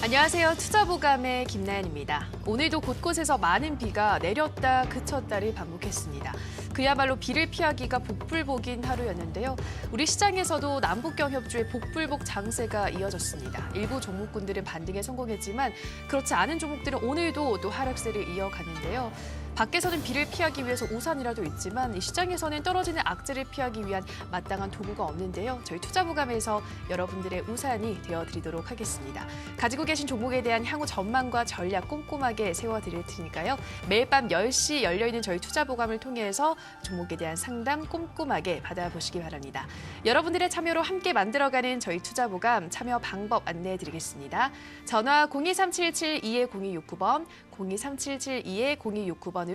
안녕하세요. 투자보감의 김나연입니다. 오늘도 곳곳에서 많은 비가 내렸다 그쳤다를 반복했습니다. 그야말로 비를 피하기가 복불복인 하루였는데요. 우리 시장에서도 남북경협주의 복불복 장세가 이어졌습니다. 일부 종목군들은 반등에 성공했지만 그렇지 않은 종목들은 오늘도 또 하락세를 이어갔는데요. 밖에서는 비를 피하기 위해서 우산이라도 있지만 이 시장에서는 떨어지는 악재를 피하기 위한 마땅한 도구가 없는데요. 저희 투자보감에서 여러분들의 우산이 되어드리도록 하겠습니다. 가지고 계신 종목에 대한 향후 전망과 전략 꼼꼼하게 세워드릴 테니까요. 매일 밤 10시 열려있는 저희 투자보감을 통해서 종목에 대한 상담 꼼꼼하게 받아보시기 바랍니다. 여러분들의 참여로 함께 만들어가는 저희 투자보감 참여 방법 안내해드리겠습니다. 전화 02377-220269번, 02377-220269번으로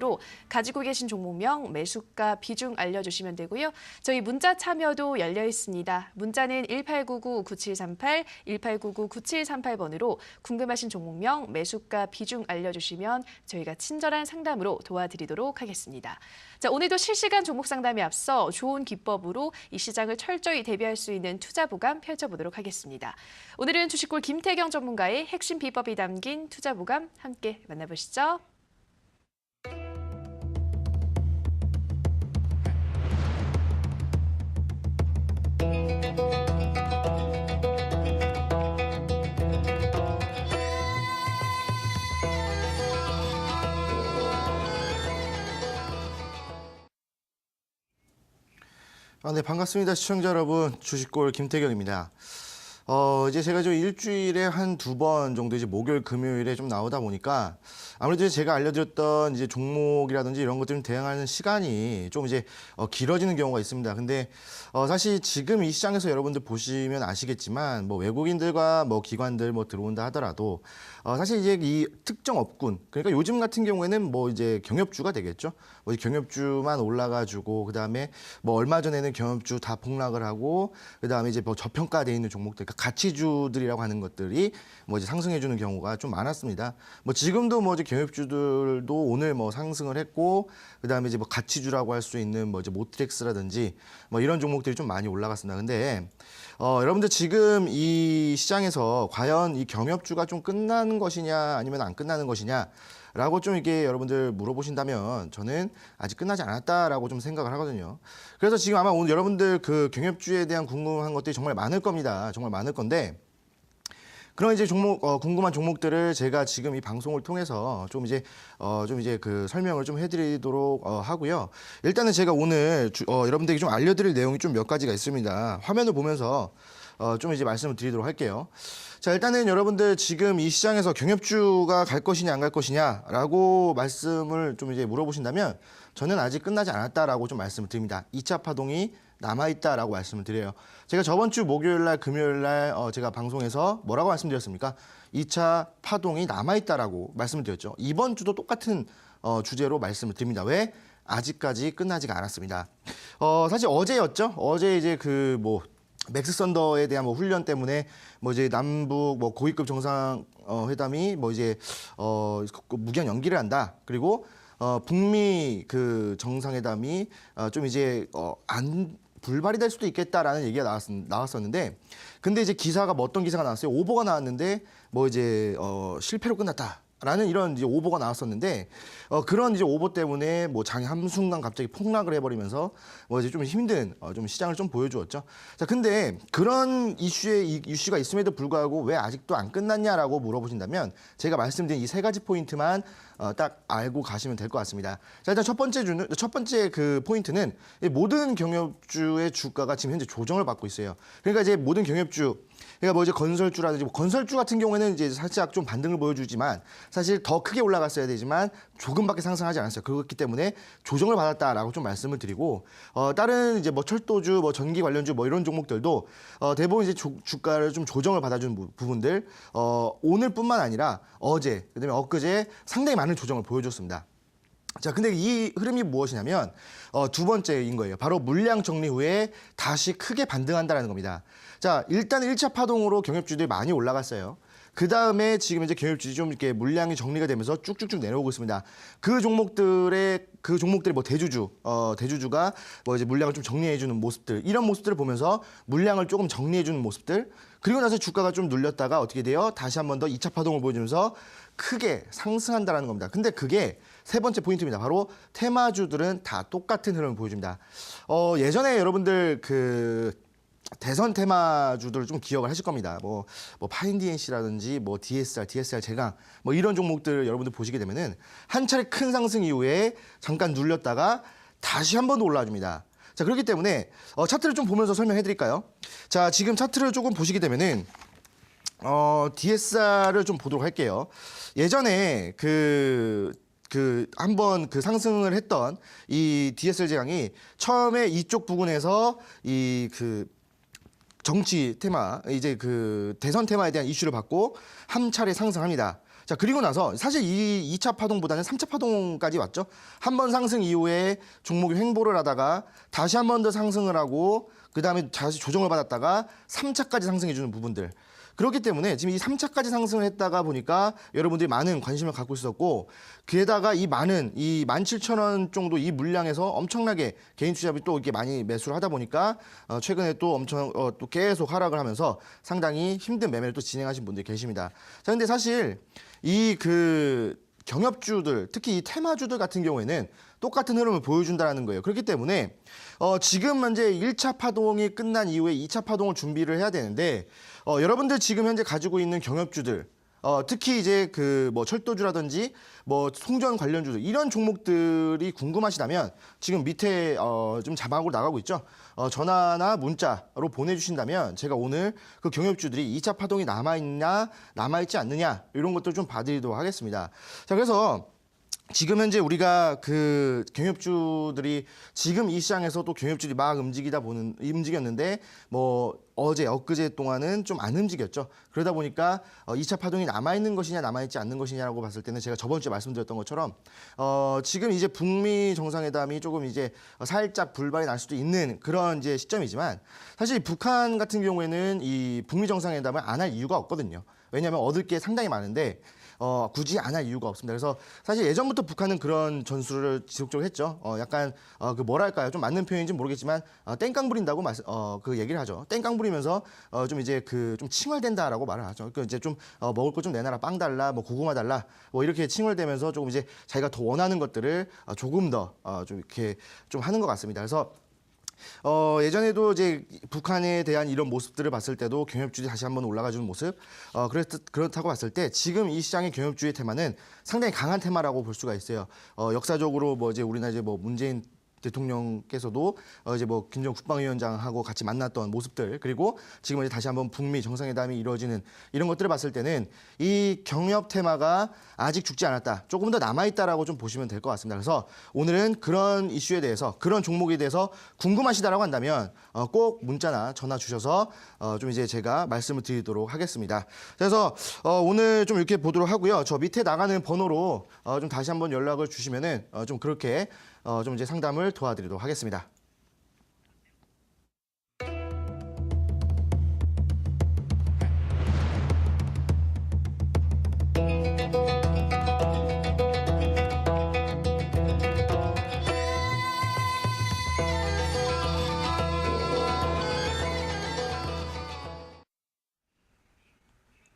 가지고 계신 종목명, 매수가, 비중 알려주시면 되고요. 저희 문자 참여도 열려 있습니다. 문자는 1899-9738, 1899-9738번으로 궁금하신 종목명, 매수가, 비중 알려주시면 저희가 친절한 상담으로 도와드리도록 하겠습니다. 자, 오늘도 실시간 종목 상담에 앞서 좋은 기법으로 이 시장을 철저히 대비할 수 있는 투자보감 펼쳐보도록 하겠습니다. 오늘은 주식골 김태경 전문가의 핵심 비법이 담긴 투자보감 함께 만나보시죠. 네, 반갑습니다. 시청자 여러분. 주식골 김태경입니다. 이제 제가 좀 일주일에 한 2번 정도 이제 목요일, 금요일에 좀 나오다 보니까 아무래도 제가 알려드렸던 이제 종목이라든지 이런 것들 좀 대응하는 시간이 좀 이제 길어지는 경우가 있습니다. 근데 사실 지금 이 시장에서 여러분들 보시면 아시겠지만 뭐 외국인들과 뭐 기관들 뭐 들어온다 하더라도 사실 이제 이 특정 업군, 그러니까 요즘 같은 경우에는 뭐 이제 경협주가 되겠죠. 뭐 경협주만 올라가지고 그다음에 뭐 얼마 전에는 경협주 다 폭락을 하고 그다음에 이제 뭐 저평가돼 있는 종목들, 그러니까 가치주들이라고 하는 것들이 뭐 이제 상승해주는 경우가 좀 많았습니다. 뭐 지금도 뭐 이제 경협주들도 오늘 뭐 상승을 했고 그다음에 이제 뭐 가치주라고 할 수 있는 뭐 이제 모트렉스라든지 뭐 이런 종목들이 좀 많이 올라갔습니다. 근데 여러분들 지금 이 시장에서 과연 이 경협주가 좀 끝나는 것이냐 아니면 안 끝나는 것이냐 라고 좀 이게 여러분들 물어보신다면 저는 아직 끝나지 않았다라고 좀 생각을 하거든요. 그래서 지금 아마 오늘 여러분들 그 경협주에 대한 궁금한 것들이 정말 많을 겁니다. 정말 많을 건데 그런 이제 궁금한 종목들을 제가 지금 이 방송을 통해서 좀 이제 그 설명을 좀 해드리도록 하고요. 일단은 제가 오늘 여러분들에게 좀 알려드릴 내용이 좀 몇 가지가 있습니다. 화면을 보면서 좀 이제 말씀을 드리도록 할게요. 자, 일단은 여러분들 지금 이 시장에서 경협주가 갈 것이냐 안 갈 것이냐라고 말씀을 좀 이제 물어보신다면 저는 아직 끝나지 않았다라고 좀 말씀을 드립니다. 2차 파동이 남아있다라고 말씀을 드려요. 제가 저번 주 목요일 날, 금요일 날 제가 방송에서 뭐라고 말씀드렸습니까? 2차 파동이 남아있다라고 말씀을 드렸죠. 이번 주도 똑같은 주제로 말씀을 드립니다. 왜? 아직까지 끝나지가 않았습니다. 사실 어제였죠. 어제 이제 그 뭐 맥스 선더에 대한 뭐 훈련 때문에 뭐 이제 남북 뭐 고위급 정상 회담이 뭐 이제 무기한 연기를 한다. 그리고 북미 그 정상회담이 좀 이제 안 불발이 될 수도 있겠다라는 얘기가 나왔었는데 근데 이제 기사가 뭐 어떤 기사가 나왔어요? 오보가 나왔는데 뭐 이제 실패로 끝났다. 라는 이런 이제 오보가 나왔었는데 그런 이제 오보 때문에 뭐 장이 한순간 갑자기 폭락을 해버리면서 뭐 이제 좀 힘든 좀 시장을 좀 보여주었죠. 자, 근데 그런 이슈가 있음에도 불구하고 왜 아직도 안 끝났냐라고 물어보신다면 제가 말씀드린 이 3가지 포인트만 딱 알고 가시면 될 것 같습니다. 자, 일단 첫 번째 그 포인트는 모든 경협주의 주가가 지금 현재 조정을 받고 있어요. 그러니까 이제 모든 경협주 그러니까 뭐 이제 건설주라든지 뭐 건설주 같은 경우에는 이제 살짝 좀 반등을 보여주지만 사실 더 크게 올라갔어야 되지만 조금밖에 상승하지 않았어요. 그렇기 때문에 조정을 받았다라고 좀 말씀을 드리고 다른 이제 뭐 철도주, 뭐 전기 관련주 뭐 이런 종목들도 대부분 이제 주가를 좀 조정을 받아준 부분들 오늘뿐만 아니라 어제 그다음에 엊그제 상당히 많은 조정을 보여줬습니다. 자, 근데 이 흐름이 무엇이냐면 두 번째인 거예요. 바로 물량 정리 후에 다시 크게 반등한다는 겁니다. 자, 일단 1차 파동으로 경협주들이 많이 올라갔어요. 그 다음에 지금 이제 경협주들이 좀 이렇게 물량이 정리가 되면서 쭉쭉쭉 내려오고 있습니다. 그 종목들이 뭐 대주주가 뭐 이제 물량을 좀 정리해주는 모습들, 이런 모습들을 보면서 물량을 조금 정리해주는 모습들, 그리고 나서 주가가 좀 눌렸다가 어떻게 돼요? 다시 한 번 더 2차 파동을 보여주면서 크게 상승한다는 겁니다. 근데 그게 세 번째 포인트입니다. 바로 테마주들은 다 똑같은 흐름을 보여줍니다. 예전에 여러분들 그 대선 테마주들을 좀 기억을 하실 겁니다. 뭐 파인 DNC라든지 뭐 DSR 제강 뭐 이런 종목들 여러분들 보시게 되면은 한 차례 큰 상승 이후에 잠깐 눌렸다가 다시 한 번 더 올라줍니다. 자, 그렇기 때문에 차트를 좀 보면서 설명해 드릴까요? 자, 지금 차트를 조금 보시게 되면은 DSR을 좀 보도록 할게요. 예전에 한번 그 상승을 했던 이 DSR 제강이 처음에 이쪽 부분에서 정치 테마, 이제 그 대선 테마에 대한 이슈를 받고 한 차례 상승합니다. 자, 그리고 나서 사실 이 2차 파동보다는 3차 파동까지 왔죠. 한 번 상승 이후에 종목이 횡보를 하다가 다시 한 번 더 상승을 하고 그다음에 다시 조정을 받았다가 3차까지 상승해주는 부분들. 그렇기 때문에 지금 이 3차까지 상승을 했다가 보니까 여러분들이 많은 관심을 갖고 있었고 그에다가 이 17,000원 정도 이 물량에서 엄청나게 개인 투자비 또 이렇게 많이 매수를 하다 보니까 최근에 또 엄청 또 계속 하락을 하면서 상당히 힘든 매매를 또 진행하신 분들이 계십니다. 자, 근데 사실 이 경협주들, 특히 이 테마주들 같은 경우에는 똑같은 흐름을 보여준다는 거예요. 그렇기 때문에 지금 현재 1차 파동이 끝난 이후에 2차 파동을 준비를 해야 되는데 여러분들 지금 현재 가지고 있는 경협주들 특히 이제 뭐 철도주라든지 뭐 송전 관련주들 이런 종목들이 궁금하시다면 지금 밑에 좀 자막으로 나가고 있죠. 전화나 문자로 보내주신다면 제가 오늘 그 경협주들이 2차 파동이 남아있냐 남아있지 않느냐 이런 것들 좀 봐드리도록 하겠습니다. 자, 그래서 지금 현재 우리가 그 경협주들이 지금 이 시장에서 또 경협주들이 막 움직였는데 뭐 어제 엊그제 동안은 좀 안 움직였죠. 그러다 보니까 2차 파동이 남아있는 것이냐 남아있지 않는 것이냐라고 봤을 때는 제가 저번 주에 말씀드렸던 것처럼 지금 이제 북미 정상회담이 조금 이제 살짝 불발이 날 수도 있는 그런 이제 시점이지만 사실 북한 같은 경우에는 이 북미 정상회담을 안 할 이유가 없거든요. 왜냐하면 얻을 게 상당히 많은데 굳이 안 할 이유가 없습니다. 그래서 사실 예전부터 북한은 그런 전술을 지속적으로 했죠. 약간 그 뭐랄까요, 좀 맞는 표현인지 모르겠지만 땡깡 부린다고 그 얘기를 하죠. 땡깡 부리면서 좀 이제 좀 칭얼댄다라고 말을 하죠. 그 이제 좀 먹을 거 좀 내놔라, 빵 달라, 뭐 고구마 달라, 뭐 이렇게 칭얼대면서 조금 이제 자기가 더 원하는 것들을 조금 더 좀 이렇게 좀 하는 것 같습니다. 그래서 예전에도 이제 북한에 대한 이런 모습들을 봤을 때도 경협주들이 다시 한번 올라가주는 모습, 그렇다고 봤을 때 지금 이 시장의 경협주의 테마는 상당히 강한 테마라고 볼 수가 있어요. 역사적으로 뭐 이제 우리나라 이제 뭐 문재인 대통령께서도 이제 뭐 김정은 국방위원장하고 같이 만났던 모습들 그리고 지금 이제 다시 한번 북미 정상회담이 이루어지는 이런 것들을 봤을 때는 이 경협 테마가 아직 죽지 않았다. 조금 더 남아있다라고 좀 보시면 될 것 같습니다. 그래서 오늘은 그런 이슈에 대해서 그런 종목에 대해서 궁금하시다라고 한다면 꼭 문자나 전화 주셔서 좀 이제 제가 말씀을 드리도록 하겠습니다. 그래서 오늘 좀 이렇게 보도록 하고요. 저 밑에 나가는 번호로 좀 다시 한번 연락을 주시면은 좀 그렇게 좀 이제 상담을 도와드리도록 하겠습니다.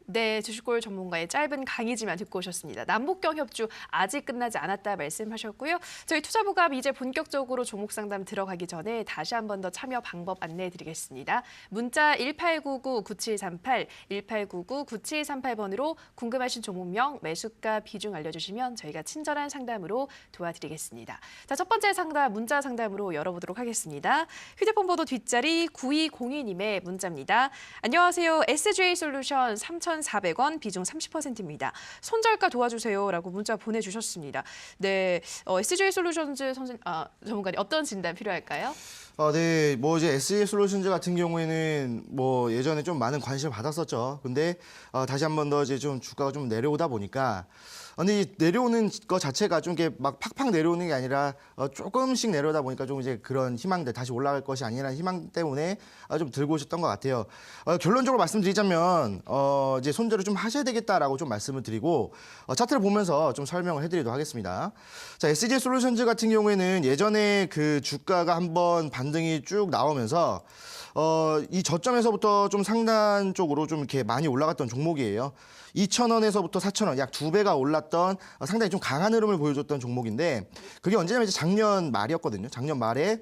네, 주식골 전문가의 짧은 강의지만 듣고 오셨습니다. 남북경협주 아직 끝나지 않았다 말씀하셨고요. 저희 투자부감 이제 본격적으로 종목 상담 들어가기 전에 다시 한 번 더 참여 방법 안내해 드리겠습니다. 문자 1899-9738, 1899-9738번으로 궁금하신 종목명, 매수가, 비중 알려주시면 저희가 친절한 상담으로 도와드리겠습니다. 자, 첫 번째 상담, 문자 상담으로 열어보도록 하겠습니다. 휴대폰 번호 뒷자리 9202님의 문자입니다. 안녕하세요. SJ솔루션 3,400원, 비중 30%입니다. 손절가 도와주세요라고 문자 보내주셨습니다. 네, SJ솔루션즈 전문가님 어떤 진단 필요할까요? 네, 뭐 이제 SJ솔루션즈 같은 경우에는 뭐 예전에 좀 많은 관심을 받았었죠. 근데 다시 한 번 더 이제 좀 주가가 좀 내려오다 보니까 근데 이 내려오는 것 자체가 좀 이렇게 막 팍팍 내려오는 게 아니라 조금씩 내려오다 보니까 좀 이제 그런 희망들 다시 올라갈 것이 아니라는 희망 때문에 좀 들고 오셨던 것 같아요. 결론적으로 말씀드리자면 이제 손절을 좀 하셔야 되겠다라고 좀 말씀을 드리고 차트를 보면서 좀 설명을 해드리도록 하겠습니다. 자, SJ솔루션즈 같은 경우에는 예전에 그 주가가 한번 반등이 쭉 나오면서 이 저점에서부터 좀 상단 쪽으로 좀 이렇게 많이 올라갔던 종목이에요. 2,000원에서부터 4,000원 약 2배가 올랐던 상당히 좀 강한 흐름을 보여줬던 종목인데 그게 언제냐면 이제 작년 말이었거든요. 작년 말에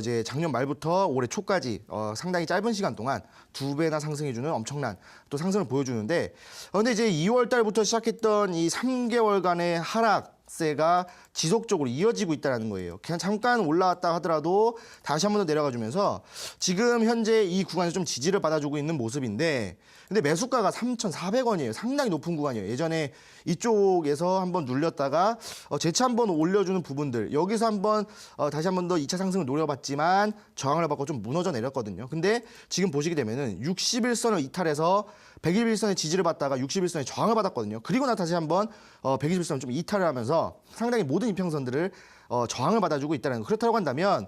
이제 작년 말부터 올해 초까지 상당히 짧은 시간 동안 2배나 상승해주는 엄청난 또 상승을 보여주는데 근데 이제 2월 달부터 시작했던 이 3개월간의 하락세가 지속적으로 이어지고 있다는 거예요. 그냥 잠깐 올라왔다 하더라도 다시 한 번 더 내려가주면서 지금 현재 이 구간에서 좀 지지를 받아주고 있는 모습인데 근데 매수가가 3,400원이에요. 상당히 높은 구간이에요. 예전에 이쪽에서 한번 눌렸다가 재차 한번 올려주는 부분들 여기서 한번 다시 한 번 더 2차 상승을 노려봤지만 저항을 받고 좀 무너져 내렸거든요. 근데 지금 보시게 되면은 61선을 이탈해서 121선의 지지를 받다가 61선의 저항을 받았거든요. 그리고 나 다시 한번 121선을 좀 이탈을 하면서 상당히 모든 이평선들을 저항을 받아주고 있다는 거. 그렇다고 한다면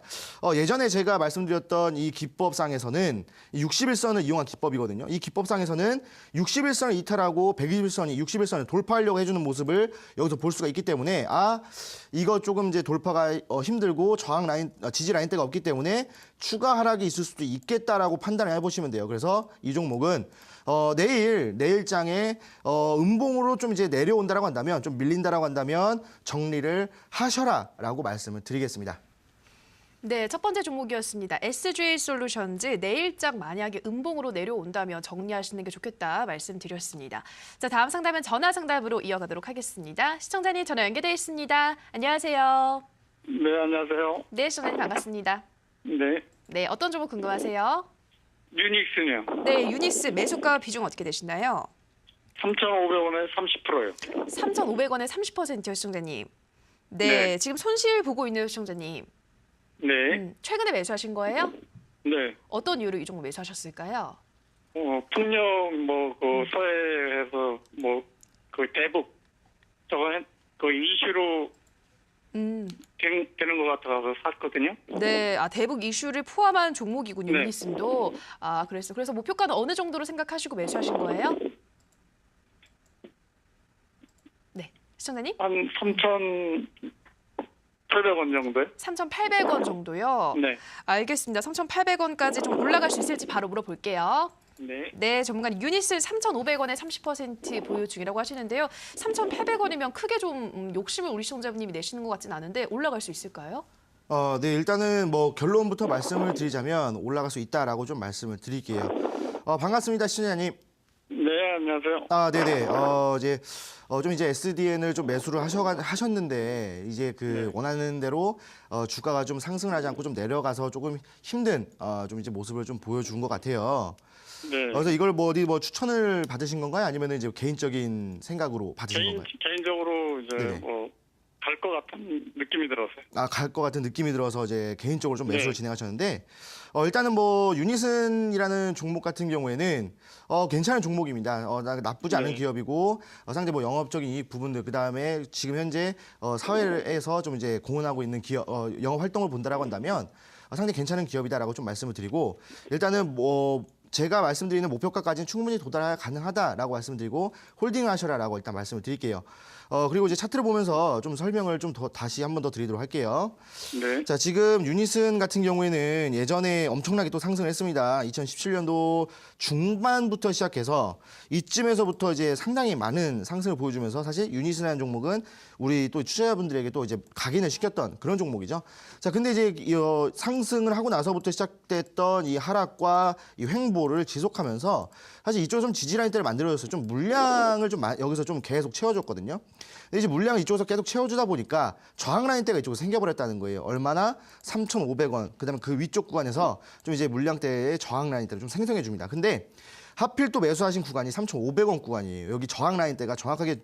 예전에 제가 말씀드렸던 이 기법상에서는 61선을 이용한 기법이거든요. 이 기법상에서는 61선을 이탈하고 121선이 61선을 돌파하려고 해주는 모습을 여기서 볼 수가 있기 때문에 이거 조금 이제 돌파가 힘들고 저항 라인, 지지 라인대가 없기 때문에 추가 하락이 있을 수도 있겠다라고 판단을 해보시면 돼요. 그래서 이 종목은 내일장에 음봉으로 좀 이제 내려온다라고 한다면 좀 밀린다라고 한다면 정리를 하셔라라고 말씀을 드리겠습니다. 네, 첫 번째 종목이었습니다. SJ 솔루션즈 내일장 만약에 음봉으로 내려온다면 정리하시는 게 좋겠다 말씀드렸습니다. 자, 다음 상담은 전화 상담으로 이어가도록 하겠습니다. 시청자님 전화 연결돼 있습니다. 안녕하세요. 네, 안녕하세요. 네, 시청자님 반갑습니다. 네, 네, 어떤 종목 궁금하세요? 유닉스요. 네, 유닉스 매수가 비중 어떻게 되시나요? 3,500원에 30%요. 3,500원에 30%요, 시청자님. 네, 네. 지금 손실 보고 있네요, 시청자님. 네, 최근에 매수하신 거예요? 네. 어떤 이유로 이 종목 매수하셨을까요? 풍력 서해에서 대북 그 이슈로 되는 것 같아서 샀거든요. 네, 대북 이슈를 포함한 종목이군요, 네. 유니슨도. 그래서 목표가는 어느 정도로 생각하시고 매수하신 거예요? 네, 시청자님? 한 3,800원 정도요? 3,800원 정도요? 네, 알겠습니다. 3,800원까지 좀 올라갈 수 있을지 바로 물어볼게요. 네. 네, 전문가님 유니슨 3,500원에 30% 보유 중이라고 하시는데요. 3,800원이면 크게 좀 욕심을 우리 시청자분님이 내시는 것 같진 않은데 올라갈 수 있을까요? 네, 일단은 결론부터 말씀을 드리자면 올라갈 수 있다라고 좀 말씀을 드릴게요. 반갑습니다, 시청자님. 네, 안녕하세요. 네네. 이제 SDN을 좀 매수를 하셨는데 이제 원하는 대로 주가가 좀 상승을 하지 않고 좀 내려가서 조금 힘든 좀 이제 모습을 좀 보여준 것 같아요. 네. 그래서 이걸 어디 추천을 받으신 건가요? 아니면 이제 개인적인 생각으로 받으신 건가요? 개인적으로 이제 네네. 갈 것 같은 느낌이 들었어요. 갈 것 같은 느낌이 들어서 이제 개인적으로 좀 매수를 네. 진행하셨는데 일단은 유니슨이라는 종목 같은 경우에는 괜찮은 종목입니다. 나쁘지 않은 네. 기업이고 상당히 영업적인 이익 부분들 그다음에 지금 현재 사회에서 좀 이제 공헌하고 있는 기업 영업 활동을 본다라고 한다면 상당히 괜찮은 기업이다라고 좀 말씀을 드리고 일단은 제가 말씀드리는 목표가까지는 충분히 도달 가능하다라고 말씀드리고 홀딩을 하셔라라고 일단 말씀을 드릴게요. 그리고 이제 차트를 보면서 좀 설명을 좀 다시 한 번 더 드리도록 할게요. 네. 자, 지금 유니슨 같은 경우에는 예전에 엄청나게 또 상승을 했습니다. 2017년도 중반부터 시작해서 이쯤에서부터 이제 상당히 많은 상승을 보여주면서 사실 유니슨이라는 종목은 우리 또 투자자분들에게 또 이제 각인을 시켰던 그런 종목이죠. 자, 근데 이제 상승을 하고 나서부터 시작됐던 이 하락과 이 횡보를 지속하면서 사실 이쪽에서 좀 지지라인대를 만들어줬어요. 좀 물량을 좀 여기서 좀 계속 채워줬거든요. 근데 이제 물량을 이쪽에서 계속 채워주다 보니까 저항 라인대가 이쪽에서 생겨버렸다는 거예요. 얼마나? 3,500원. 그다음에 그 위쪽 구간에서 좀 이제 물량대의 저항 라인대를 좀 생성해 줍니다. 근데 하필 또 매수하신 구간이 3,500원 구간이에요. 여기 저항 라인대가 정확하게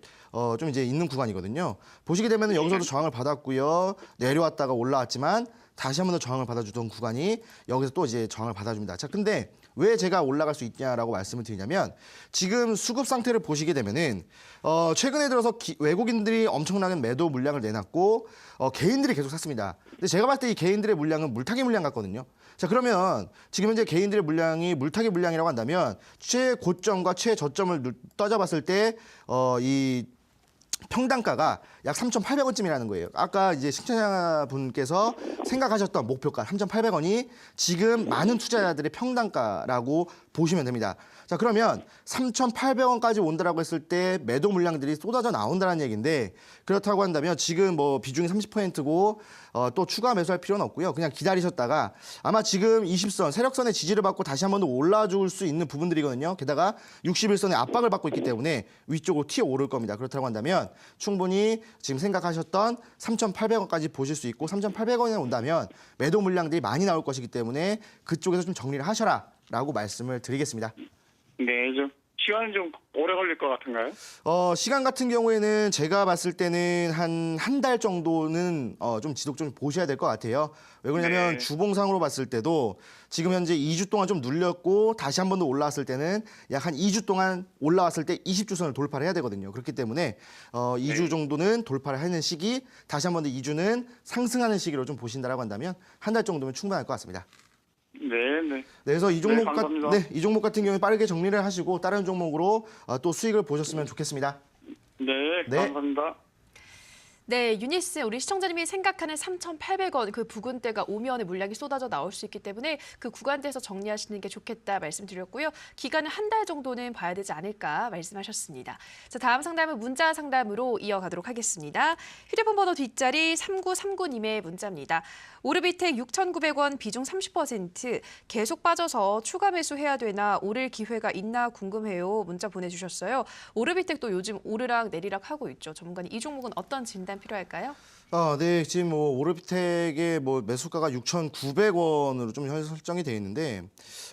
좀 이제 있는 구간이거든요. 보시게 되면 여기서도 저항을 받았고요. 내려왔다가 올라왔지만 다시 한 번 더 저항을 받아주던 구간이 여기서 또 이제 저항을 받아줍니다. 자, 근데 왜 제가 올라갈 수 있냐라고 말씀을 드리냐면 지금 수급 상태를 보시게 되면은 최근에 들어서 외국인들이 엄청나게 매도 물량을 내놨고 개인들이 계속 샀습니다. 근데 제가 봤을 때 이 개인들의 물량은 물타기 물량 같거든요. 자, 그러면 지금 현재 개인들의 물량이 물타기 물량이라고 한다면 최고점과 최저점을 따져봤을 때 이 평단가가 약 3,800원쯤이라는 거예요. 아까 이제 시청자분께서 생각하셨던 목표가 3,800원이 지금 많은 투자자들의 평단가라고 보시면 됩니다. 자, 그러면 3,800원까지 온다라고 했을 때 매도 물량들이 쏟아져 나온다는 얘기인데, 그렇다고 한다면 지금 뭐 비중이 30%고 또 추가 매수할 필요는 없고요. 그냥 기다리셨다가 아마 지금 20선, 세력선의 지지를 받고 다시 한 번 더 올라줄 수 있는 부분들이거든요. 게다가 61선의 압박을 받고 있기 때문에 위쪽으로 튀어 오를 겁니다. 그렇다고 한다면 충분히 지금 생각하셨던 3,800원까지 보실 수 있고, 3,800원에 온다면 매도 물량들이 많이 나올 것이기 때문에 그쪽에서 좀 정리를 하셔라라고 말씀을 드리겠습니다. 네, 좀 시간이 좀 오래 걸릴 것 같은가요? 시간 같은 경우에는 제가 봤을 때는 한 달 정도는 좀 지속적으로 보셔야 될 것 같아요. 왜 그러냐면 네. 주봉상으로 봤을 때도 지금 현재 2주 동안 좀 눌렸고 다시 한 번 더 올라왔을 때는 약 한 2주 동안 올라왔을 때 20주선을 돌파를 해야 되거든요. 그렇기 때문에 2주 정도는 돌파를 하는 시기, 다시 한 번 더 2주는 상승하는 시기로 좀 보신다라고 한다면 한 달 정도면 충분할 것 같습니다. 네, 네. 네, 그래서 이 종목 감사합니다. 이 종목 같은 경우에 빠르게 정리를 하시고 다른 종목으로 또 수익을 보셨으면 좋겠습니다. 네, 네. 감사합니다. 네, 유니스 우리 시청자님이 생각하는 3,800원 그 부근대가 오면 물량이 쏟아져 나올 수 있기 때문에 그 구간대에서 정리하시는 게 좋겠다 말씀드렸고요. 기간은 한 달 정도는 봐야 되지 않을까 말씀하셨습니다. 자, 다음 상담은 문자 상담으로 이어가도록 하겠습니다. 휴대폰 번호 뒷자리 3939님의 문자입니다. 오르비텍 6,900원 비중 30% 계속 빠져서 추가 매수해야 되나 오를 기회가 있나 궁금해요. 문자 보내주셨어요. 오르비텍도 요즘 오르락 내리락 하고 있죠. 전문가님 이 종목은 어떤 진단 필요할까요? 네, 지금 뭐 오르비텍의 뭐 매수가가 6,900원으로 좀 현재 설정이 돼 있는데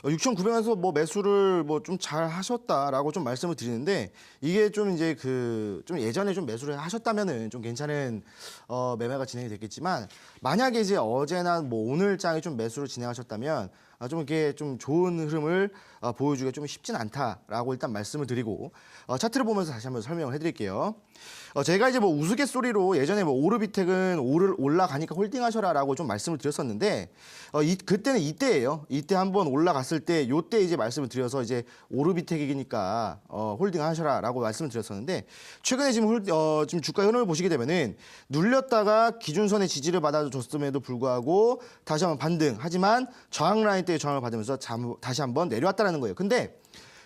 6,900원에서 뭐 매수를 뭐 좀 잘 하셨다라고 좀 말씀을 드리는데, 이게 좀 이제 좀 예전에 좀 매수를 하셨다면은 좀 괜찮은 매매가 진행이 됐겠지만, 만약에 이제 어제나 뭐 오늘 장에 좀 매수를 진행하셨다면 좀 이렇게 좀 좋은 흐름을 보여주기가 좀 쉽진 않다라고 일단 말씀을 드리고, 차트를 보면서 다시 한번 설명을 해드릴게요. 제가 이제 뭐 우스갯소리로 예전에 뭐 오르비텍은 올라가니까 홀딩하셔라라고 좀 말씀을 드렸었는데, 그때는 이때예요. 이때 한번 올라갔을 때 요때 이제 말씀을 드려서 이제 오르비텍이니까 홀딩하셔라라고 말씀을 드렸었는데, 최근에 지금 지금 주가 흐름을 보시게 되면은 눌렸다가 기준선의 지지를 받아줬음에도 불구하고 다시 한번 반등. 하지만 저항 라인 때의 저항을 받으면서 다시 한번 내려왔다라는 거예요. 근데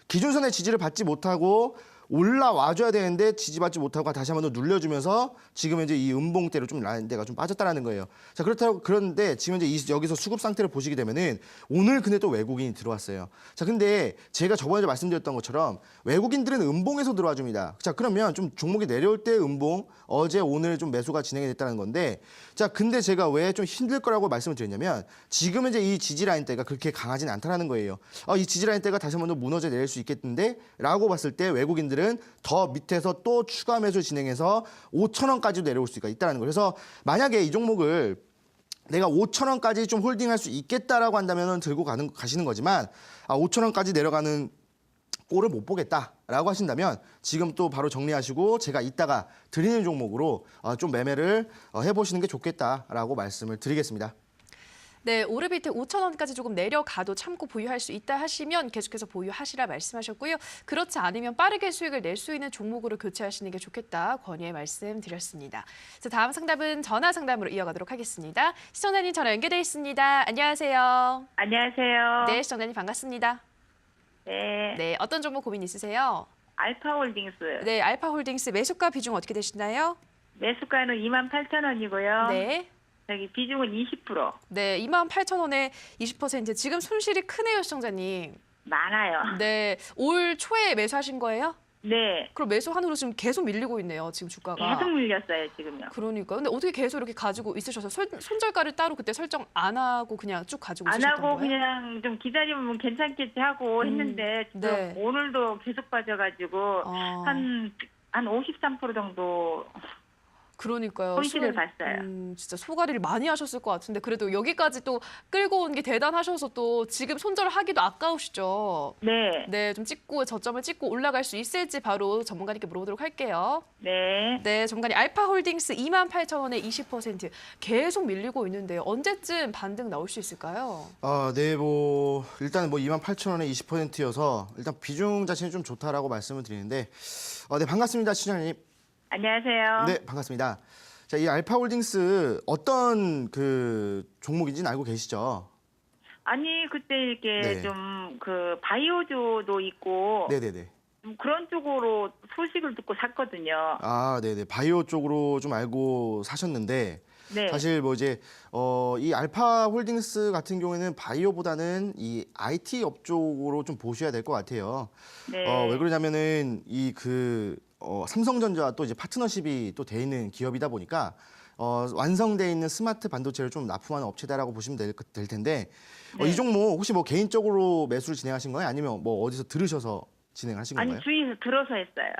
기준선의 지지를 받지 못하고 올라와줘야 되는데 지지받지 못하고 다시 한 번 더 눌려주면서 지금 이제 이 음봉대로 좀 라인대가 좀 빠졌다라는 거예요. 자, 그런데 지금 이제 여기서 수급 상태를 보시게 되면은 오늘 근데 또 외국인이 들어왔어요. 자, 근데 제가 저번에 말씀드렸던 것처럼 외국인들은 음봉에서 들어와 줍니다. 자, 그러면 좀 종목이 내려올 때 음봉, 어제 오늘 좀 매수가 진행이 됐다는 건데, 자, 근데 제가 왜 좀 힘들 거라고 말씀을 드렸냐면 지금 이제 이 지지 라인대가 그렇게 강하진 않다라는 거예요. 이 지지 라인대가 다시 한 번 더 무너져 내릴 수 있겠는데라고 봤을 때 외국인들은 더 밑에서 또 추가 매수 진행해서 5,000원까지도 내려올 수가 있다는 거예요. 그래서 만약에 이 종목을 내가 5,000원까지 좀 홀딩할 수 있겠다라고 한다면 들고 가시는 거지만, 5,000원까지 내려가는 꼴을 못 보겠다라고 하신다면 지금 또 바로 정리하시고 제가 이따가 드리는 종목으로 좀 매매를 해보시는 게 좋겠다라고 말씀을 드리겠습니다. 네, 오르비텍 5,000원까지 조금 내려가도 참고 보유할 수 있다 하시면 계속해서 보유하시라 말씀하셨고요. 그렇지 않으면 빠르게 수익을 낼 수 있는 종목으로 교체하시는 게 좋겠다 권유의 말씀 드렸습니다. 자, 다음 상담은 전화 상담으로 이어가도록 하겠습니다. 시청자님 전화 연결돼 있습니다. 안녕하세요. 안녕하세요. 네, 시청자님 반갑습니다. 네. 네, 어떤 종목 고민 있으세요? 알파홀딩스. 네, 알파홀딩스 매수가 비중 어떻게 되시나요? 매수가는 28,000원이고요. 네. 저기 비중은 20%. 네, 28,000원에 20%. 지금 손실이 크네요, 시청자님. 많아요. 네, 올 초에 매수하신 거예요? 네. 그럼 매수한 후로 지금 계속 밀리고 있네요. 지금 주가가. 계속 밀렸어요, 지금요. 그러니까. 근데 어떻게 계속 이렇게 가지고 있으셔서 손절가를 따로 그때 설정 안 하고 그냥 쭉 가지고 안 있으셨던 하고 거예요? 그냥 좀 기다리면 괜찮겠지 하고 했는데 지금 네. 오늘도 계속 빠져가지고 한 53% 정도 그러니까요. 손실을 봤어요. 진짜 소가리를 많이 하셨을 것 같은데 그래도 여기까지 또 끌고 온 게 대단하셔서 또 지금 손절하기도 아까우시죠? 네. 네, 좀 저점을 찍고 올라갈 수 있을지 바로 전문가님께 물어보도록 할게요. 네. 네, 전문가님 알파홀딩스 28,000원에 20% 계속 밀리고 있는데요. 언제쯤 반등 나올 수 있을까요? 네, 뭐 일단 뭐 28,000원에 20%여서 일단 비중 자체는 좀 좋다라고 말씀을 드리는데, 네, 반갑습니다, 시장님. 안녕하세요. 네, 반갑습니다. 자, 이 알파홀딩스 어떤 그 종목인지는 알고 계시죠? 아니 그때 이렇게 네. 좀 그 바이오주도 있고 네네네. 좀 그런 쪽으로 소식을 듣고 샀거든요. 아, 네네. 바이오 쪽으로 좀 알고 사셨는데 네. 사실 뭐 이제 이 알파홀딩스 같은 경우에는 바이오보다는 이 IT 업종으로 좀 보셔야 될 것 같아요. 네. 왜 그러냐면은 이 삼성전자와 또 이제 파트너십이 또 돼 있는 기업이다 보니까 완성돼 있는 스마트 반도체를 좀 납품하는 업체다라고 보시면 될 텐데 네. 이 종목 혹시 뭐 개인적으로 매수를 진행하신 거예요? 아니면 뭐 어디서 들으셔서 진행하신 아니 건가요? 주위에서 들어서 했어요.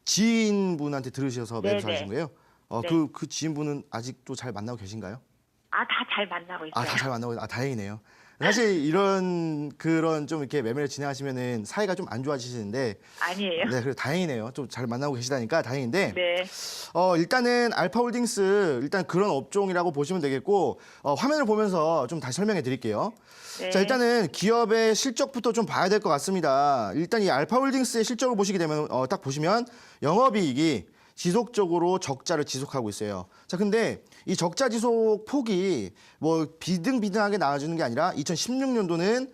지인분한테 들으셔서 네네. 매수하신 거예요? 네. 그 지인분은 아직도 잘 만나고 계신가요? 아, 다 잘 만나고 있어요. 다 잘 만나고, 다행이네요. 사실 그런 좀 이렇게 매매를 진행하시면은 사이가 좀 안 좋아지시는데, 아니에요. 네, 그래 다행이네요. 좀 잘 만나고 계시다니까 다행인데, 네. 일단은 알파홀딩스 일단 그런 업종이라고 보시면 되겠고, 화면을 보면서 좀 다시 설명해 드릴게요. 네. 자, 일단은 기업의 실적부터 좀 봐야 될 것 같습니다. 일단 이 알파홀딩스의 실적을 보시게 되면, 딱 보시면 영업이익이 지속적으로 적자를 지속하고 있어요. 자, 근데 이 적자 지속 폭이 뭐 비등비등하게 나와주는 게 아니라 2016년도는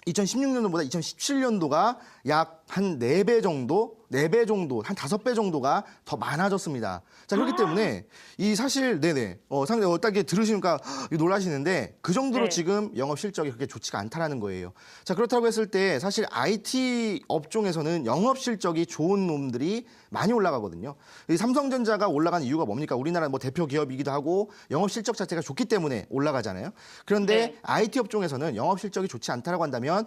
2016년도보다 2017년도가 약 한 4배 정도, 한 5배 정도가 더 많아졌습니다. 자, 그렇기 때문에 이 사실 네네 상대 딱 이렇게 들으시니까 놀라시는데 그 정도로 네. 지금 영업 실적이 그렇게 좋지가 않다라는 거예요. 자, 그렇다고 했을 때 사실 IT 업종에서는 영업 실적이 좋은 놈들이 많이 올라가거든요. 이 삼성전자가 올라가는 이유가 뭡니까? 우리나라 뭐 대표 기업이기도 하고 영업 실적 자체가 좋기 때문에 올라가잖아요. 그런데 네. IT 업종에서는 영업 실적이 좋지 않다라고 한다면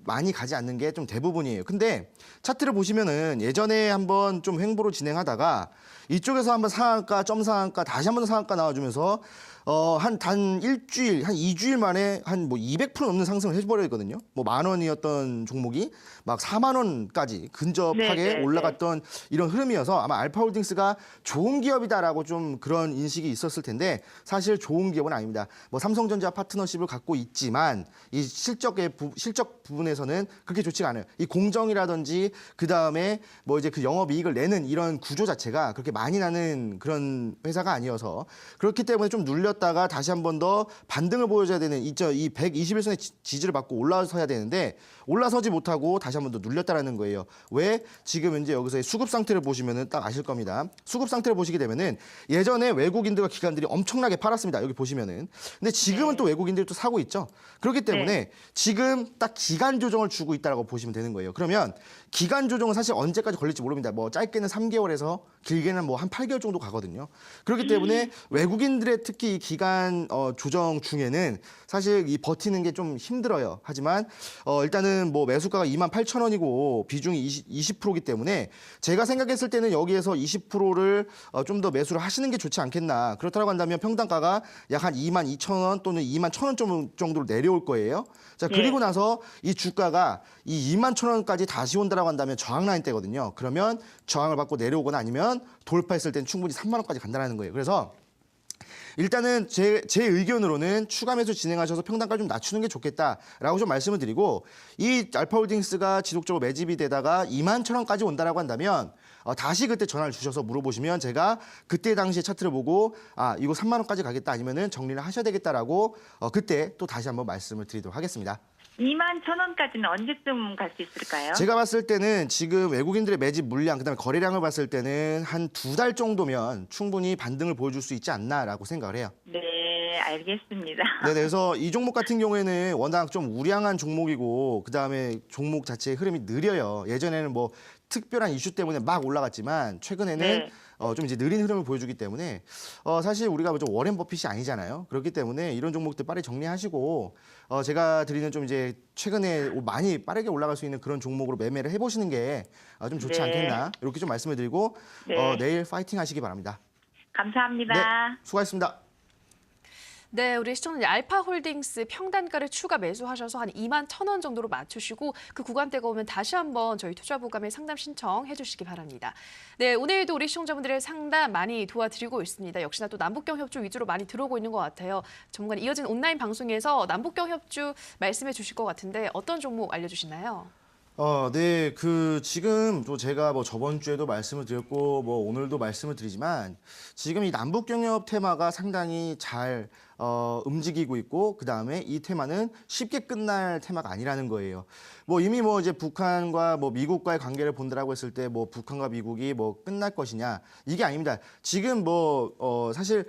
많이 가지 않는 게 좀 대부분이에요. 근데 차트를 보시면은 예전에 한번 좀 횡보로 진행하다가 이쪽에서 한번 상한가, 점 상한가, 다시 한번 상한가 나와주면서 단 일주일, 한 2주일 만에 한 뭐 200% 넘는 상승을 해버렸거든요. 뭐 10,000원이었던 종목이 막 40,000원까지 근접하게 네, 네, 올라갔던 이런 흐름이어서 아마 알파홀딩스가 좋은 기업이다라고 좀 그런 인식이 있었을 텐데 사실 좋은 기업은 아닙니다. 뭐 삼성전자 파트너십을 갖고 있지만 이 실적 부분에서는 그렇게 좋지가 않아요. 이 공정이라든지 그 다음에 뭐 이제 그 영업이익을 내는 이런 구조 자체가 그렇게 많이 나는 그런 회사가 아니어서 그렇기 때문에 좀 눌렸다가 다시 한 번 더 반등을 보여줘야 되는 이 121선의 지지를 받고 올라서야 되는데 올라서지 못하고 다시 한 번 더 눌렸다라는 거예요. 왜? 지금 이제 여기서의 수급 상태를 보시면은 딱 아실 겁니다. 수급 상태를 보시게 되면은 예전에 외국인들과 기관들이 엄청나게 팔았습니다. 여기 보시면은. 근데 지금은 또 외국인들이 또 사고 있죠. 그렇기 때문에 지금 딱 기간 조정을 주고 있다라고 보시면 되는 거예요. 그러면 기간 조정은 사실 언제까지 걸릴지 모릅니다. 뭐 짧게는 3개월에서 길게는 뭐 한 8개월 정도 가거든요. 그렇기 때문에 외국인들의 특히 이 기간 조정 중에는 사실 이 버티는 게 좀 힘들어요. 하지만 일단은 뭐 매수가가 28,000원이고 비중이 20%이기 때문에 제가 생각했을 때는 여기에서 20%를 좀 더 매수를 하시는 게 좋지 않겠나. 그렇다고 한다면 평단가가 약 한 22,000원 또는 21,000원 정도로 내려올 거예요. 자, 그리고 나서 이 주가가 이 21,000원까지 다시 온다라고 한다면 저항 라인 때거든요. 그러면 저항을 받고 내려오거나 아니면 돌파했을 땐 충분히 3만 원까지 간다는 거예요. 그래서 일단은 제 의견으로는 추가 매수 진행하셔서 평단가를 좀 낮추는 게 좋겠다라고 좀 말씀을 드리고 이 알파홀딩스가 지속적으로 매집이 되다가 21,000원까지 온다라고 한다면 다시 그때 전화를 주셔서 물어보시면 제가 그때 당시에 차트를 보고 이거 3만 원까지 가겠다 아니면은 정리를 하셔야 되겠다라고 그때 또 다시 한번 말씀을 드리도록 하겠습니다. 21,000원까지는 언제쯤 갈 수 있을까요? 제가 봤을 때는 지금 외국인들의 매집 물량, 그다음에 거래량을 봤을 때는 한 2달 정도면 충분히 반등을 보여줄 수 있지 않나라고 생각을 해요. 네, 알겠습니다. 네, 그래서 이 종목 같은 경우에는 워낙 좀 우량한 종목이고 그다음에 종목 자체의 흐름이 느려요. 예전에는 뭐 특별한 이슈 때문에 막 올라갔지만 최근에는 네. 좀 이제 느린 흐름을 보여주기 때문에 사실 우리가 좀 워렌 버핏이 아니잖아요. 그렇기 때문에 이런 종목들 빨리 정리하시고 제가 드리는 좀 이제 최근에 많이 빠르게 올라갈 수 있는 그런 종목으로 매매를 해보시는 게 좀 좋지 네. 않겠나 이렇게 좀 말씀을 드리고 네. 내일 파이팅 하시기 바랍니다. 감사합니다. 네, 수고하셨습니다. 네, 우리 시청자님 알파홀딩스 평단가를 추가 매수하셔서 한 21,000원 정도로 맞추시고 그 구간대가 오면 다시 한번 저희 투자부감에 상담 신청해 주시기 바랍니다. 네, 오늘도 우리 시청자분들의 상담 많이 도와드리고 있습니다. 역시나 또 남북경 협조 위주로 많이 들어오고 있는 것 같아요. 전문가님 이어진 온라인 방송에서 남북경 협조 말씀해 주실 것 같은데 어떤 종목 알려주시나요? 네, 지금 또 제가 뭐 저번 주에도 말씀을 드렸고, 뭐 오늘도 말씀을 드리지만, 지금 이 남북경협 테마가 상당히 잘, 움직이고 있고, 그 다음에 이 테마는 쉽게 끝날 테마가 아니라는 거예요. 뭐 이미 뭐 이제 북한과 뭐 미국과의 관계를 본다라고 했을 때 뭐 북한과 미국이 뭐 끝날 것이냐, 이게 아닙니다. 지금 사실,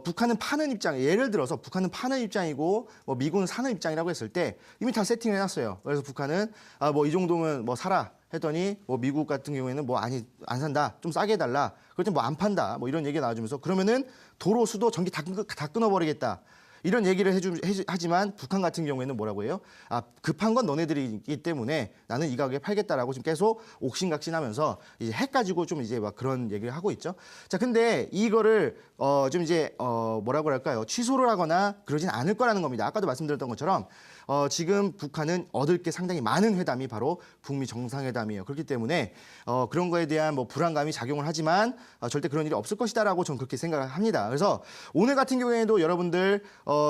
북한은 파는 입장, 예를 들어서 북한은 파는 입장이고 뭐 미국은 사는 입장이라고 했을 때 이미 다 세팅을 해놨어요. 그래서 북한은 뭐 이 정도면 뭐 사라 했더니 뭐 미국 같은 경우에는 뭐 아니 안 산다, 좀 싸게 해달라, 그럴 땐 뭐 안 판다, 뭐 이런 얘기가 나와주면서 그러면은 도로, 수도, 전기 다 끊어버리겠다. 이런 얘기를 하지만 북한 같은 경우에는 뭐라고 해요? 급한 건 너네들이기 때문에 나는 이 가격에 팔겠다라고 지금 계속 옥신각신하면서 이제 핵 가지고 좀 이제 막 그런 얘기를 하고 있죠. 자, 근데 이거를 좀 이제 뭐라고 할까요? 취소를 하거나 그러진 않을 거라는 겁니다. 아까도 말씀드렸던 것처럼 지금 북한은 얻을 게 상당히 많은 회담이 바로 북미 정상회담이에요. 그렇기 때문에 그런 거에 대한 뭐 불안감이 작용을 하지만 절대 그런 일이 없을 것이다라고 저는 그렇게 생각을 합니다. 그래서 오늘 같은 경우에도 여러분들